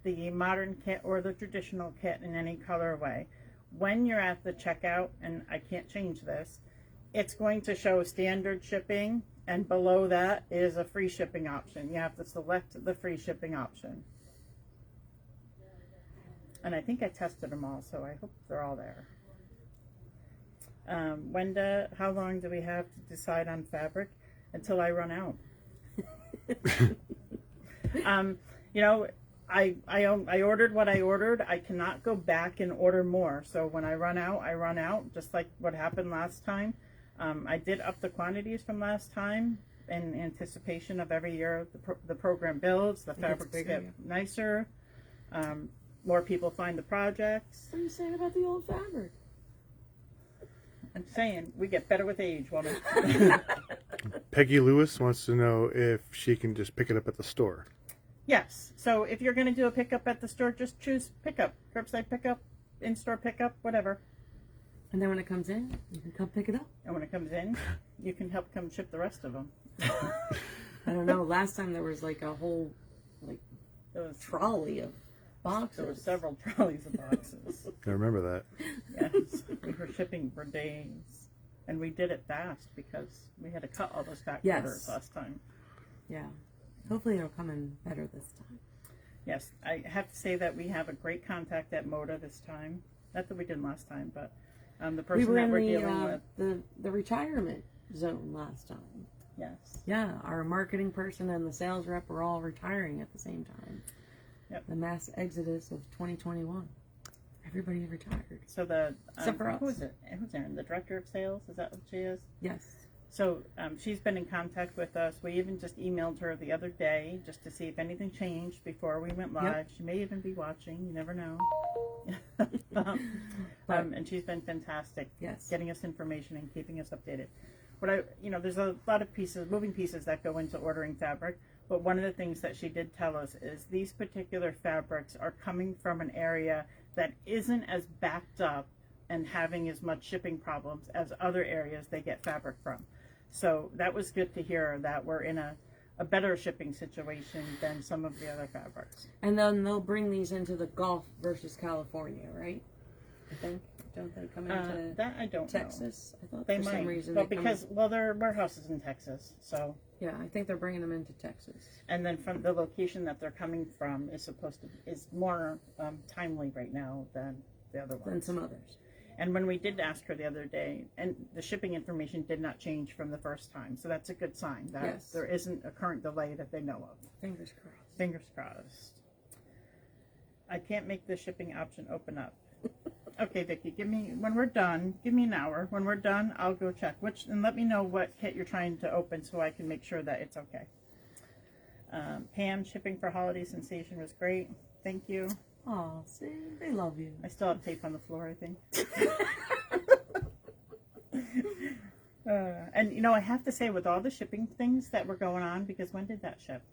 the Modern Kit, or the Traditional Kit in any colorway. When you're at the checkout, and I can't change this, it's going to show standard shipping, and below that is a free shipping option. You have to select the free shipping option. And I think I tested them all, so I hope they're all there. Wenda, how long do we have to decide on fabric? Until I run out. You know, I ordered what I ordered. I cannot go back and order more. So when I run out, I run out, just like what happened last time. I did up the quantities from last time in anticipation of every year the program builds, the fabrics get nicer, more people find the projects. What are you saying about the old fabric? I'm saying we get better with age, woman. Peggy Lewis wants to know if she can just pick it up at the store. Yes. So if you're going to do a pickup at the store, just choose pickup, curbside pickup, in-store pickup, whatever. And then when it comes in, you can come pick it up. And when it comes in, you can help come ship the rest of them. I don't know. Last time there was like a whole trolley of boxes. There were several trolleys of boxes. I remember that. Yes. We were shipping for days. And we did it fast because we had to cut all those back orders last time. Yeah. Hopefully it'll come in better this time. Yes. I have to say that we have a great contact at Moda this time. Not that we didn't last time, but the person that we're dealing with. The retirement zone last time. Yes. Yeah, our marketing person and the sales rep were all retiring at the same time. Yep. The mass exodus of 2021. Everybody retired. So the except for us. Who is it? Who's there? The director of sales? Is that what she is? Yes. So she's been in contact with us. We even just emailed her the other day just to see if anything changed before we went live. Yep. She may even be watching. You never know. And she's been fantastic. Yes. Getting us information and keeping us updated. There's a lot of moving pieces that go into ordering fabric. But one of the things that she did tell us is these particular fabrics are coming from an area that isn't as backed up and having as much shipping problems as other areas they get fabric from. So that was good to hear that we're in a better shipping situation than some of the other fabrics. And then they'll bring these into the Gulf versus California, right? I think. Don't they come into that I don't Texas? know. I thought they for might. some reason But because their warehouse is in Texas, so yeah, I think they're bringing them into Texas. And then from the location that they're coming from is more timely right now than the other ones. Than some others. And when we did ask her the other day, and the shipping information did not change from the first time, so that's a good sign that there isn't a current delay that they know of. Fingers crossed. Fingers crossed. I can't make the shipping option open up. Okay, Vicki, when we're done, give me an hour. When we're done, I'll go check and let me know what kit you're trying to open so I can make sure that it's okay. Pam, shipping for Holiday Sensation was great. Thank you. Oh, see, they love you. I still have tape on the floor, I think. And I have to say, with all the shipping things that were going on, because when did that ship?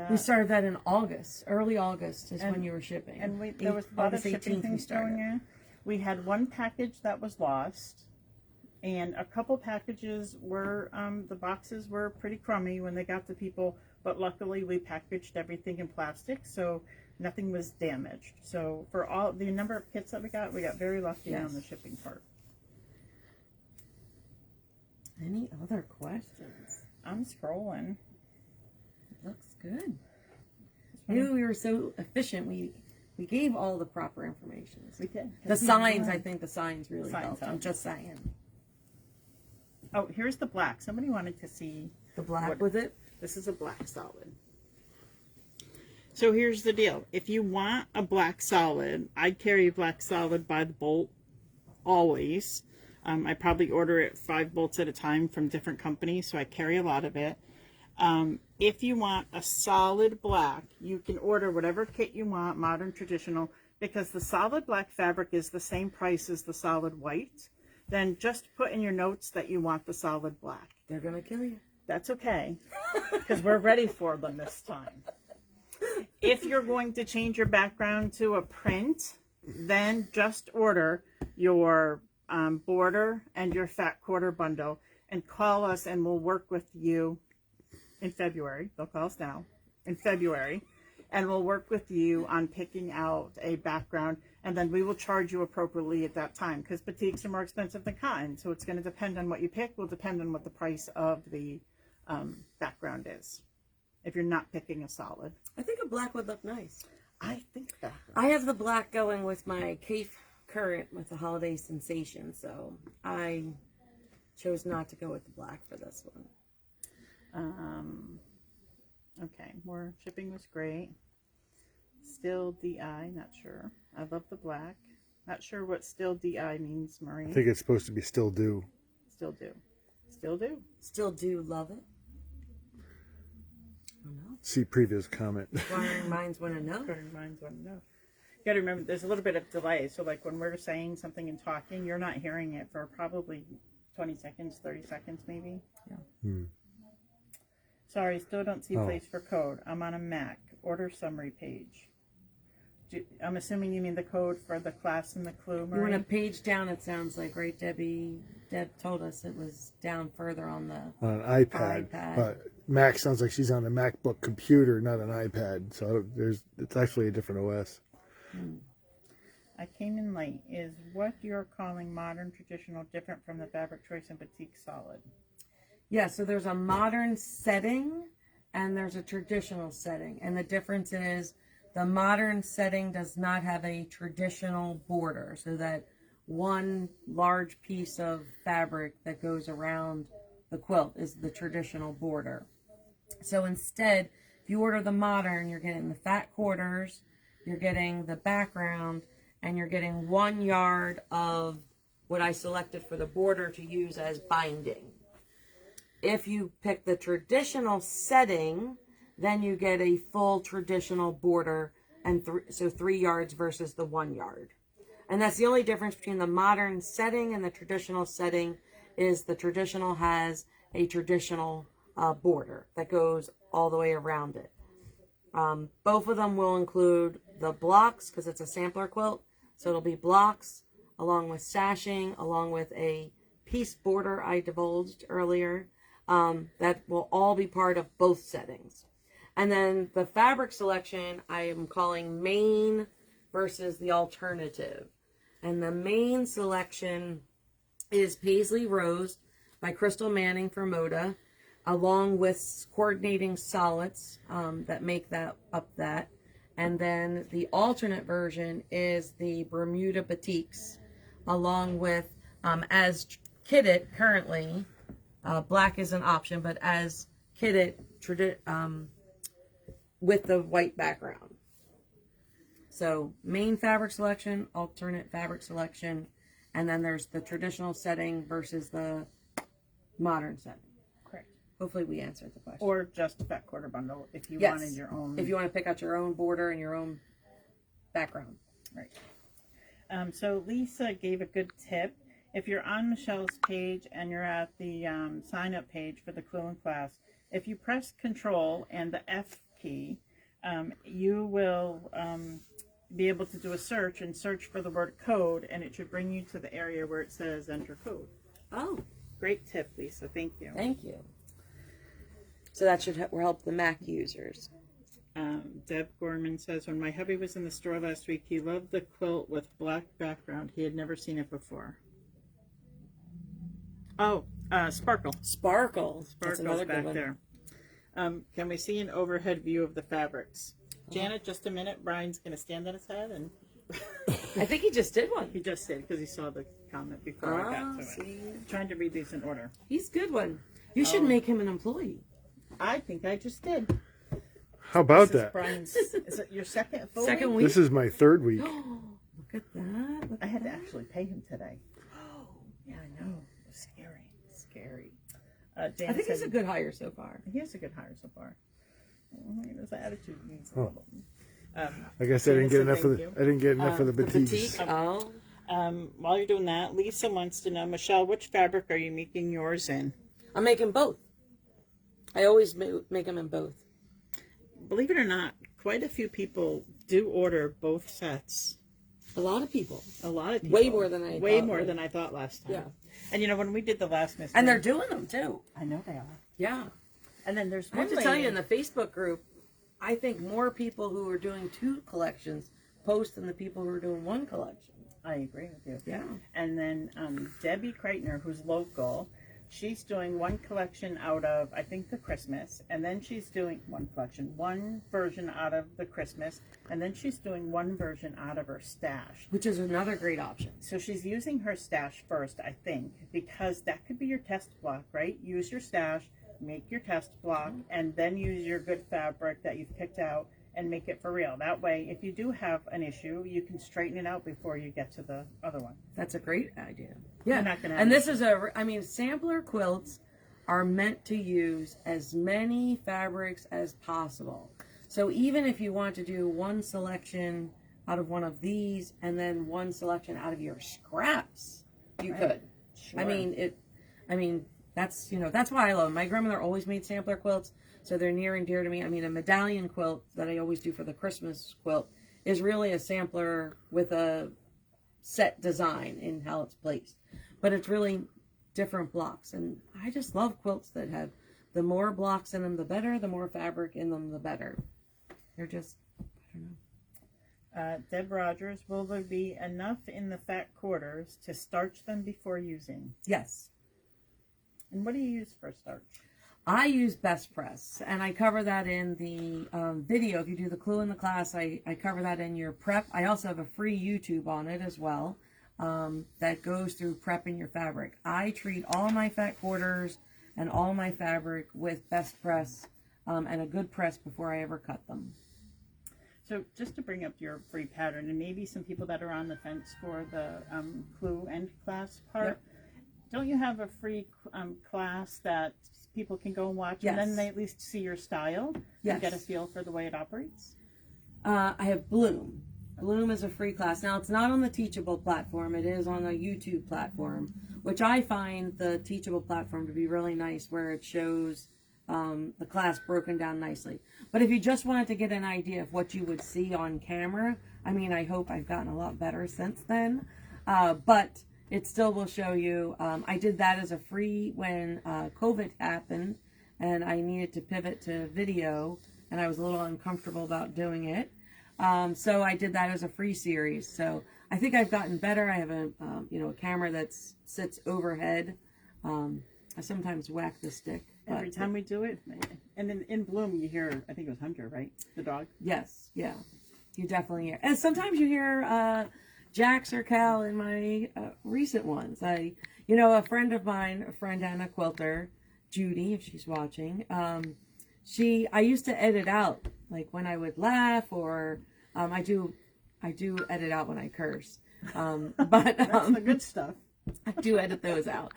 We started that in August. Early August is when you were shipping. And there was a lot of shipping things going on. We had one package that was lost, and a couple packages were, the boxes were pretty crummy when they got to people, but luckily we packaged everything in plastic, so nothing was damaged. So for all the number of kits that we got very lucky on the shipping part. Any other questions? I'm scrolling. Looks good. We were so efficient. We gave all the proper information. We did. The signs, I think the signs really helped. I'm just saying. Oh, here's the black. Somebody wanted to see the black with it. This is a black solid. So here's the deal. If you want a black solid, I'd carry black solid by the bolt always. I probably order it 5 bolts at a time from different companies, so I carry a lot of it. If you want a solid black, you can order whatever kit you want, modern, traditional, because the solid black fabric is the same price as the solid white. Then just put in your notes that you want the solid black. They're going to kill you. That's okay, because we're ready for them this time. If you're going to change your background to a print, then just order your border and your fat quarter bundle and call us, and we'll work with you in February. They'll call us now in February, and we'll work with you on picking out a background, and then we will charge you appropriately at that time, because batiks are more expensive than cotton, so it's going to depend on what you pick. Will depend on what the price of the background is if you're not picking a solid. I think a black would look nice. I think that I have the black going with my Cape Current with the Holiday Sensation, so I chose not to go with the black for this one. Okay, more shipping was great. Still DI, not sure. I love the black. Not sure what still DI means, Marie. I think it's supposed to be still do. Still do. Still do. Still do love it. Oh, no. See previous comment. Inquiring minds want to know. Inquiring minds want to know. got to remember, there's a little bit of delay. So, like when we're saying something and talking, you're not hearing it for probably 20 seconds, 30 seconds, maybe. Yeah. Sorry, still don't see place for code. I'm on a Mac. Order summary page. I'm assuming you mean the code for the class and the clue, Marie? You want a page down, it sounds like, right, Debbie? Deb told us it was down further on the On an iPad. But Mac sounds like she's on a MacBook computer, not an iPad. So it's actually a different OS. I came in late. Is what you're calling modern traditional different from the fabric choice and Batik solid? Yeah, so there's a modern setting and there's a traditional setting. And the difference is the modern setting does not have a traditional border, so that one large piece of fabric that goes around the quilt is the traditional border. So instead, if you order the modern, you're getting the fat quarters, you're getting the background, and you're getting 1 yard of what I selected for the border to use as binding. If you pick the traditional setting, then you get a full traditional border, and so 3 yards versus the 1 yard. And that's the only difference between the modern setting and the traditional setting, is the traditional has a traditional border that goes all the way around it. Both of them will include the blocks, because it's a sampler quilt, so it'll be blocks along with sashing, along with a piece border I divulged earlier. That will all be part of both settings. And then the fabric selection I am calling main versus the alternative. And the main selection is Paisley Rose by Crystal Manning for Moda, along with coordinating solids that make that up that. And then the alternate version is the Bermuda Batiks, along with, as kitted currently, black is an option, but as kitted with the white background. So main fabric selection, alternate fabric selection, and then there's the traditional setting versus the modern setting. Correct. Hopefully we answered the question. Or just a fat quarter bundle if you Yes, wanted your own. if you want to pick out your own border and your own background. Right. So Lisa gave a good tip. If you're on Michelle's page and you're at the sign up page for the Quill class, if you press Control and the F key, you will be able to do a search and search for the word code, and it should bring you to the area where it says enter code. Oh, great tip, Lisa. Thank you. Thank you. So that should help the Mac users. Deb Gorman says, when my hubby was in the store last week, he loved the quilt with black background. He had never seen it before. Oh, Sparkle. Sparkle. Sparkle's back there. Can we see an overhead view of the fabrics? Janet, just a minute. Brian's going to stand on his head. And I think he just did one. He just did, because he saw the comment before I got to it. I'm trying to read these in order. He's a good one. You should make him an employee. I think I just did. How about that? Brian's, is it your second week? This is my 3rd week. Look at that. I had to actually pay him today. Oh, yeah, I know. It was scary. Scary. I think he's a good hire so far. He is a good hire so far. His attitude needs a little. I guess I didn't get enough of the. I didn't get enough of the batiks. While you're doing that, Lisa wants to know, Michelle, which fabric are you making yours in? I'm making both. I always make them in both. Believe it or not, quite a few people do order both sets. A lot of people. A lot of people. Way more than I thought. Way more than I thought last time. Yeah. And you know, when we did the last mystery. And they're doing them too. I know they are. Yeah. And then there's I have to tell you, in the Facebook group, I think more people who are doing 2 collections post than the people who are doing 1 collection. I agree with you. Yeah. And then Debbie Kreitner, who's local, she's doing 1 collection out of, I think, the Christmas. And then she's doing 1 collection, 1 version out of the Christmas. And then she's doing 1 version out of her stash. Which is another great option. So she's using her stash first, I think, because that could be your test block, right? Use your stash, make your test block, and then use your good fabric that you've picked out and make it for real. That way, if you do have an issue, you can straighten it out before you get to the other one. That's a great idea. Yeah. You're not gonna and this is sampler quilts are meant to use as many fabrics as possible. So even if you want to do 1 selection out of one of these and then one selection out of your scraps, you could. Sure. I mean, that's, that's why I love them. My grandmother always made sampler quilts, so they're near and dear to me. I mean, a medallion quilt that I always do for the Christmas quilt is really a sampler with a set design in how it's placed. But it's really different blocks. And I just love quilts that have the more blocks in them, the better. The more fabric in them, the better. They're just, I don't know. Deb Rogers, will there be enough in the fat quarters to starch them before using? Yes. And what do you use for starch? I use Best Press, and I cover that in the video. If you do the clue in the class, I cover that in your prep. I also have a free YouTube on it as well that goes through prepping your fabric. I treat all my fat quarters and all my fabric with Best Press and a good press before I ever cut them. So just to bring up your free pattern, and maybe some people that are on the fence for the clue and class part, Yep. Don't you have a free class that people can go and watch, Yes. and then they at least see your style Yes. and get a feel for the way it operates? I have Bloom. Bloom is a free class. Now, it's not on the Teachable platform. It is on the YouTube platform, which I find the Teachable platform to be really nice, where it shows the class broken down nicely. But if you just wanted to get an idea of what you would see on camera, I mean, I hope I've gotten a lot better since then. But it still will show you. I did that as a free when COVID happened and I needed to pivot to video, and I was a little uncomfortable about doing it. So I did that as a free series. So I think I've gotten better. I have a camera that sits overhead. I sometimes whack the stick. Every time we do it, and in Bloom you hear, I think it was Hunter, right? The dog. Yes, yeah, you definitely hear. And sometimes you hear Jax or Cal in my recent ones. A friend of mine, a friend and a quilter, Judy, if she's watching, I used to edit out, like when I would laugh, or I do edit out when I curse. But That's the good stuff. I do edit those out.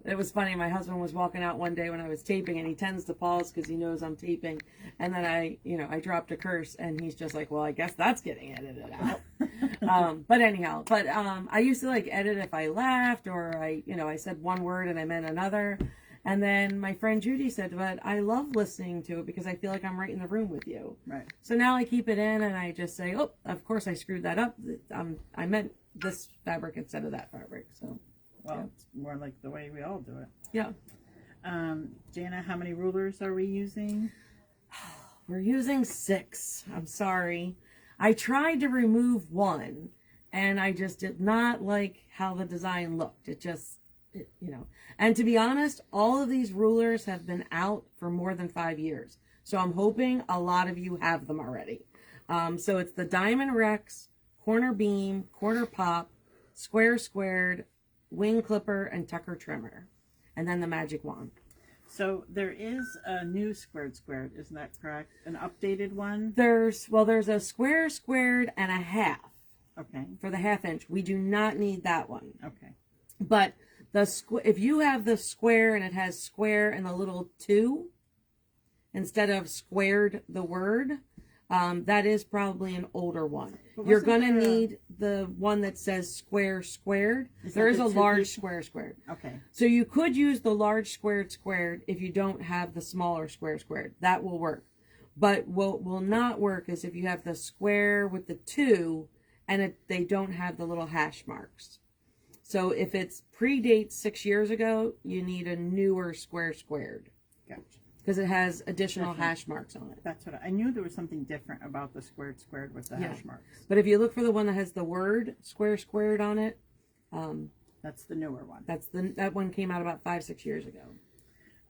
It was funny. My husband was walking out one day when I was taping, and he tends to pause because he knows I'm taping. And then I dropped a curse, and he's just like, "Well, I guess that's getting edited out." But anyhow, I used to like edit if I laughed or I said one word and I meant another. And then my friend Judy said, "But I love listening to it because I feel like I'm right in the room with you." Right. So now I keep it in, and I just say, "Oh, of course I screwed that up. I meant this fabric instead of that fabric." So, well, yeah. It's more like the way we all do it. Yeah. Jana, how many rulers are we using? We're using 6. I'm sorry. I tried to remove one, and I just did not like how the design looked. And to be honest, all of these rulers have been out for more than 5 years. So I'm hoping a lot of you have them already. So it's the Diamond Rex, corner beam, quarter pop, square squared, wing clipper, and tucker trimmer. And then the magic wand. So there is a new squared, isn't that correct? An updated one? There's a square squared and a half. Okay. For the 1/2 inch. We do not need that one. Okay. But if you have the square and it has square and the little 2 instead of squared the word, that is probably an older one. You're going to need the one that says square squared. There is a large square squared. Okay. So you could use the large squared if you don't have the smaller square squared. That will work. But what will not work is if you have the square with the 2 and they don't have the little hash marks. So if it predates 6 years ago, you need a newer square squared. Gotcha. Because it has additional hash marks on it. That's what I knew. There was something different about the squared with the hash marks. But if you look for the one that has the word square squared on it, that's the newer one. That one came out about 5-6 years ago.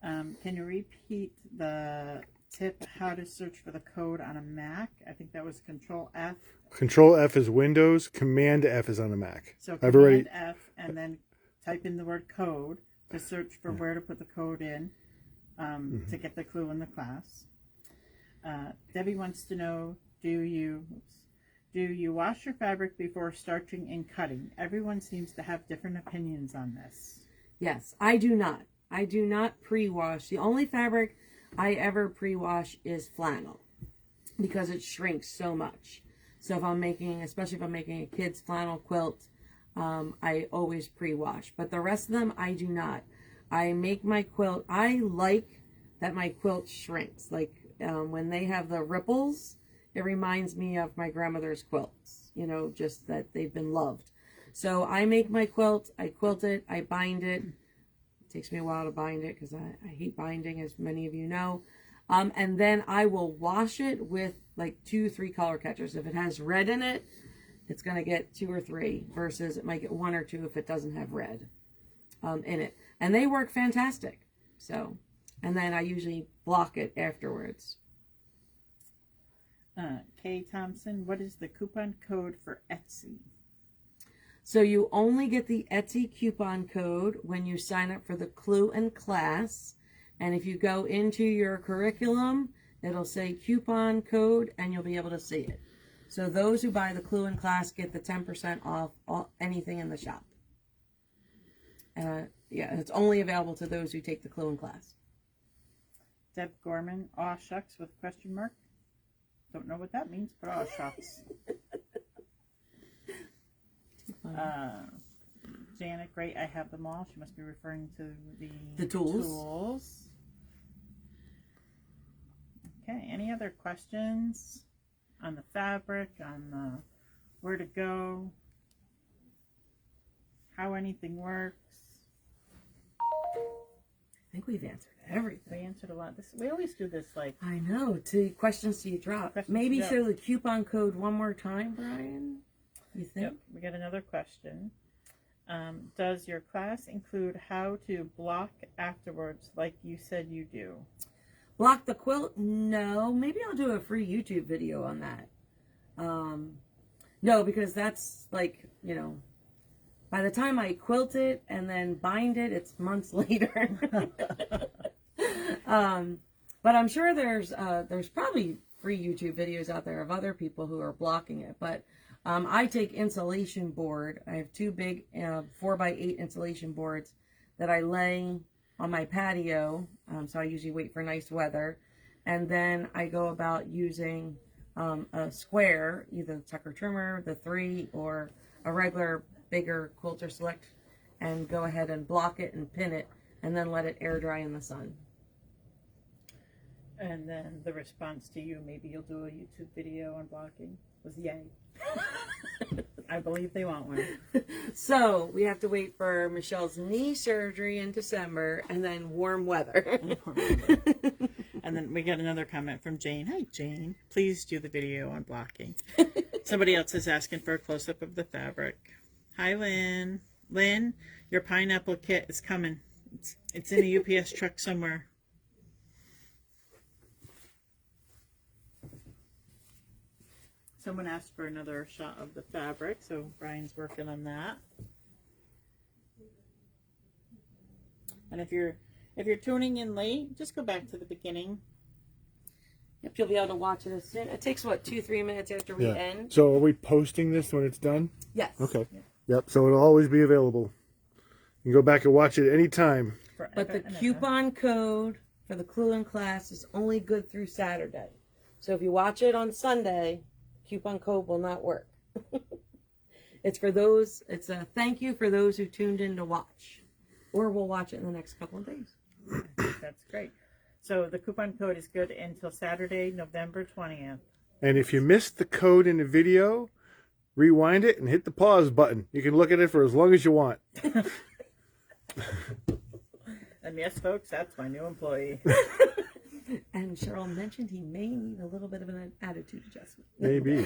Can you repeat the tip how to search for the code on a Mac? I think that was Control F. Control F is Windows. Command F is on a Mac. So Command F and then type in the word code to search for where to put the code in to get the clue in the class. Debbie wants to know, do you wash your fabric before starching and cutting? Everyone seems to have different opinions on this. Yes, I do not. I do not pre-wash. The only fabric I ever pre-wash is flannel because it shrinks so much. So if I'm making, especially if I'm making a kid's flannel quilt, I always pre-wash. But the rest of them, I do not. I make my quilt. I like that my quilt shrinks. Like when they have the ripples, it reminds me of my grandmother's quilts. You know, just that they've been loved. So I make my quilt. I quilt it. I bind it. It takes me a while to bind it because I hate binding, as many of you know. And then I will wash it with like 2-3 color catchers. If it has red in it, it's going to get 2 or 3 versus it might get 1 or 2 if it doesn't have red in it. And they work fantastic. So, and then I usually block it afterwards. Kay Thompson, what is the coupon code for Etsy? So you only get the Etsy coupon code when you sign up for the Clue and class. And if you go into your curriculum, it'll say coupon code and you'll be able to see it. So those who buy the Clue and class get the 10% off anything in the shop. Yeah, it's only available to those who take the Clue and class. Deb Gorman, aw shucks with question mark. Don't know what that means, but aw shucks. Janet, great, I have them all. She must be referring to the tools. Okay, any other questions on the fabric, on the where to go, how anything works? I think we've answered everything. We answered a lot. We always do this like... I know, questions to you drop. Maybe show the coupon code one more time, Brian? You think? Yep, we got another question. Does your class include how to block afterwards like you said you do? Block the quilt? No. Maybe I'll do a free YouTube video on that. No, because that's like, you know, by the time I quilt it and then bind it, it's months later. But I'm sure there's probably free YouTube videos out there of other people who are blocking it. But I take insulation board. I have 2 big 4x8 insulation boards that I lay on my patio. So I usually wait for nice weather. And then I go about using a square, either the Tucker trimmer, the 3, or a regular bigger Quilter Select, and go ahead and block it and pin it, and then let it air dry in the sun. And then the response to you, maybe you'll do a YouTube video on blocking, was yay. I believe they want one. So we have to wait for Michelle's knee surgery in December, and then warm weather. And then we got another comment from Jane. Hi, Jane. Please do the video on blocking. Somebody else is asking for a close-up of the fabric. Hi, Lynn. Lynn, your pineapple kit is coming. It's in a UPS truck somewhere. Someone asked for another shot of the fabric, so Brian's working on that. And if you're tuning in late, just go back to the beginning. Yep, you'll be able to watch it as soon. It takes, what, 2-3 minutes after we end? So are we posting this when it's done? Yes. Okay. Yep, so it'll always be available. You can go back and watch it anytime. But the coupon code for the Clue in class is only good through Saturday. So if you watch it on Sunday, coupon code will not work. It's for those, it's a thank you for those who tuned in to watch. Or we'll watch it in the next couple of days. That's great. So the coupon code is good until Saturday, November 20th. And if you missed the code in the video, rewind it and hit the pause button. You can look at it for as long as you want. And yes, folks, that's my new employee. And Cheryl mentioned he may need a little bit of an attitude adjustment. Maybe.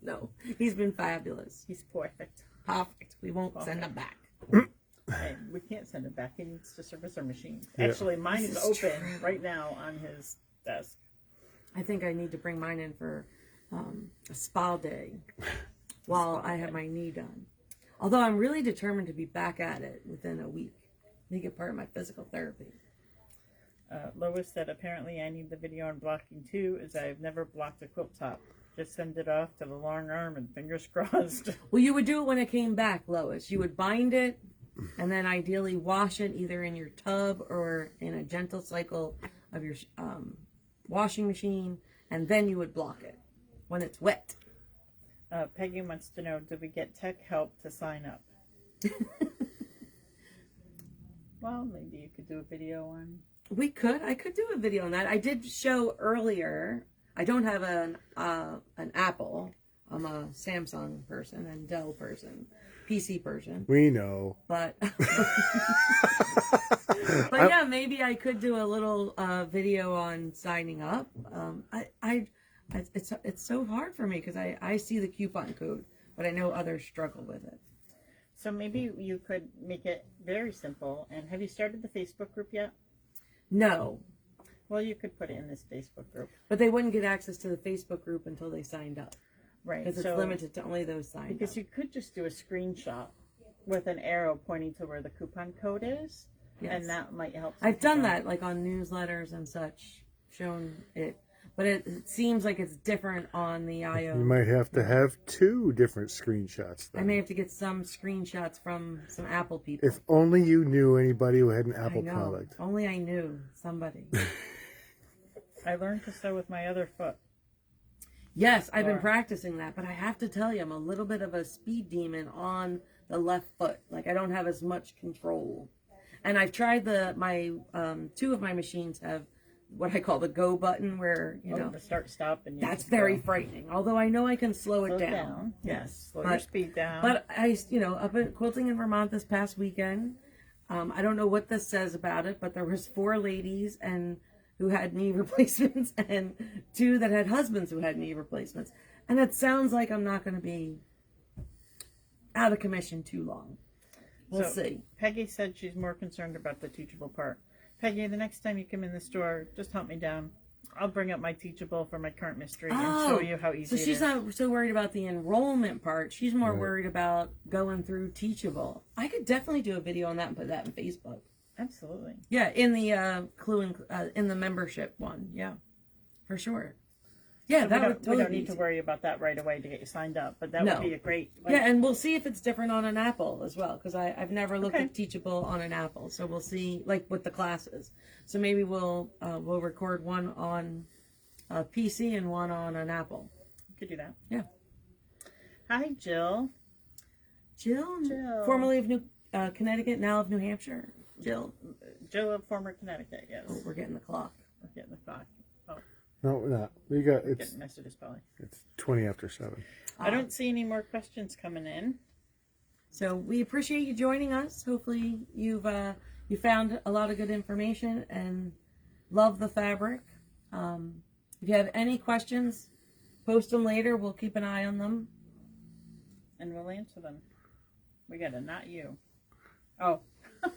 No, he's been fabulous. He's perfect. Perfect. We won't send him back. And we can't send him back. He needs to service our machine. Yeah. Actually, mine is open right now on his desk. I think I need to bring mine in for a spa day while I have my knee done. Although I'm really determined to be back at it within a week. Make it part of my physical therapy. Lois said, apparently I need the video on blocking too, as I've never blocked a quilt top. Just send it off to the long arm and fingers crossed. Well, you would do it when it came back, Lois. You would bind it and then ideally wash it either in your tub or in a gentle cycle of your washing machine, and then you would block it when it's wet. Peggy wants to know, did we get tech help to sign up? Well, maybe you could do a video on. I could do a video on that. I did show earlier. I don't have an Apple. I'm a Samsung person and Dell person, PC person. We know. But yeah, maybe I could do a little video on signing up. It's so hard for me because I see the coupon code, but I know others struggle with it. So maybe you could make it very simple. And have you started the Facebook group yet? No. Well, you could put it in this Facebook group. But they wouldn't get access to the Facebook group until they signed up. Right. Because it's limited to only those signed up. Because you could just do a screenshot with an arrow pointing to where the coupon code is. Yes. And that might help. I've done that, like on newsletters and such, shown it. But it seems like it's different on the iOS. You might have to have 2 different screenshots. Then. I may have to get some screenshots from some Apple people. If only you knew anybody who had an Apple I know. product. Only I knew somebody. I learned to sew with my other foot. Yes, I've been practicing that, but I have to tell you, I'm a little bit of a speed demon on the left foot. Like, I don't have as much control. And I've tried 2 of my machines have what I call the go button, where the start stop, and that's very frightening. Although I know I can slow it down. Yes, slow your speed down. But up at Quilting in Vermont this past weekend, I don't know what this says about it, but there was 4 ladies who had knee replacements and 2 that had husbands who had knee replacements, and it sounds like I'm not going to be out of commission too long. We'll see. Peggy said she's more concerned about the teachable part. Peggy, the next time you come in the store, just help me down. I'll bring up my Teachable for my current mystery and show you how easy it is. So she's not so worried about the enrollment part. She's more worried about going through Teachable. I could definitely do a video on that and put that in Facebook. Absolutely. Yeah, in the in the membership one. Yeah, for sure. Yeah, so that would totally we don't need to worry about that right away to get you signed up, but that would be a great... Yeah, and we'll see if it's different on an Apple as well, because I've never looked at Teachable on an Apple, so we'll see, like with the classes. So maybe we'll record one on a PC and one on an Apple. You could do that. Yeah. Hi, Jill. Jill. Formerly of Connecticut, now of New Hampshire. Jill of former Connecticut, yes. Oh, we're getting the clock. We're getting the clock. Oh. No, we're not. We got it's messages probably. It's 20 after 7. I don't see any more questions coming in. So we appreciate you joining us. Hopefully you found a lot of good information and love the fabric. If you have any questions, post them later. We'll keep an eye on them. And we'll answer them. We got a not you. Oh,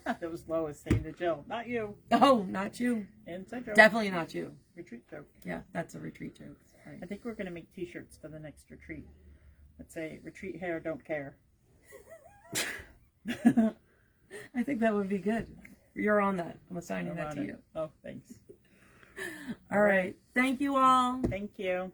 that was Lois saying to Jill, not you. Oh, not you. Inside joke. Definitely not you. Retreat joke. Yeah, that's a retreat joke. Right. I think we're going to make t-shirts for the next retreat. Let's say, retreat hair, don't care. I think that would be good. You're on that. I'm assigning that to you. Oh, thanks. All right. Thank you all. Thank you.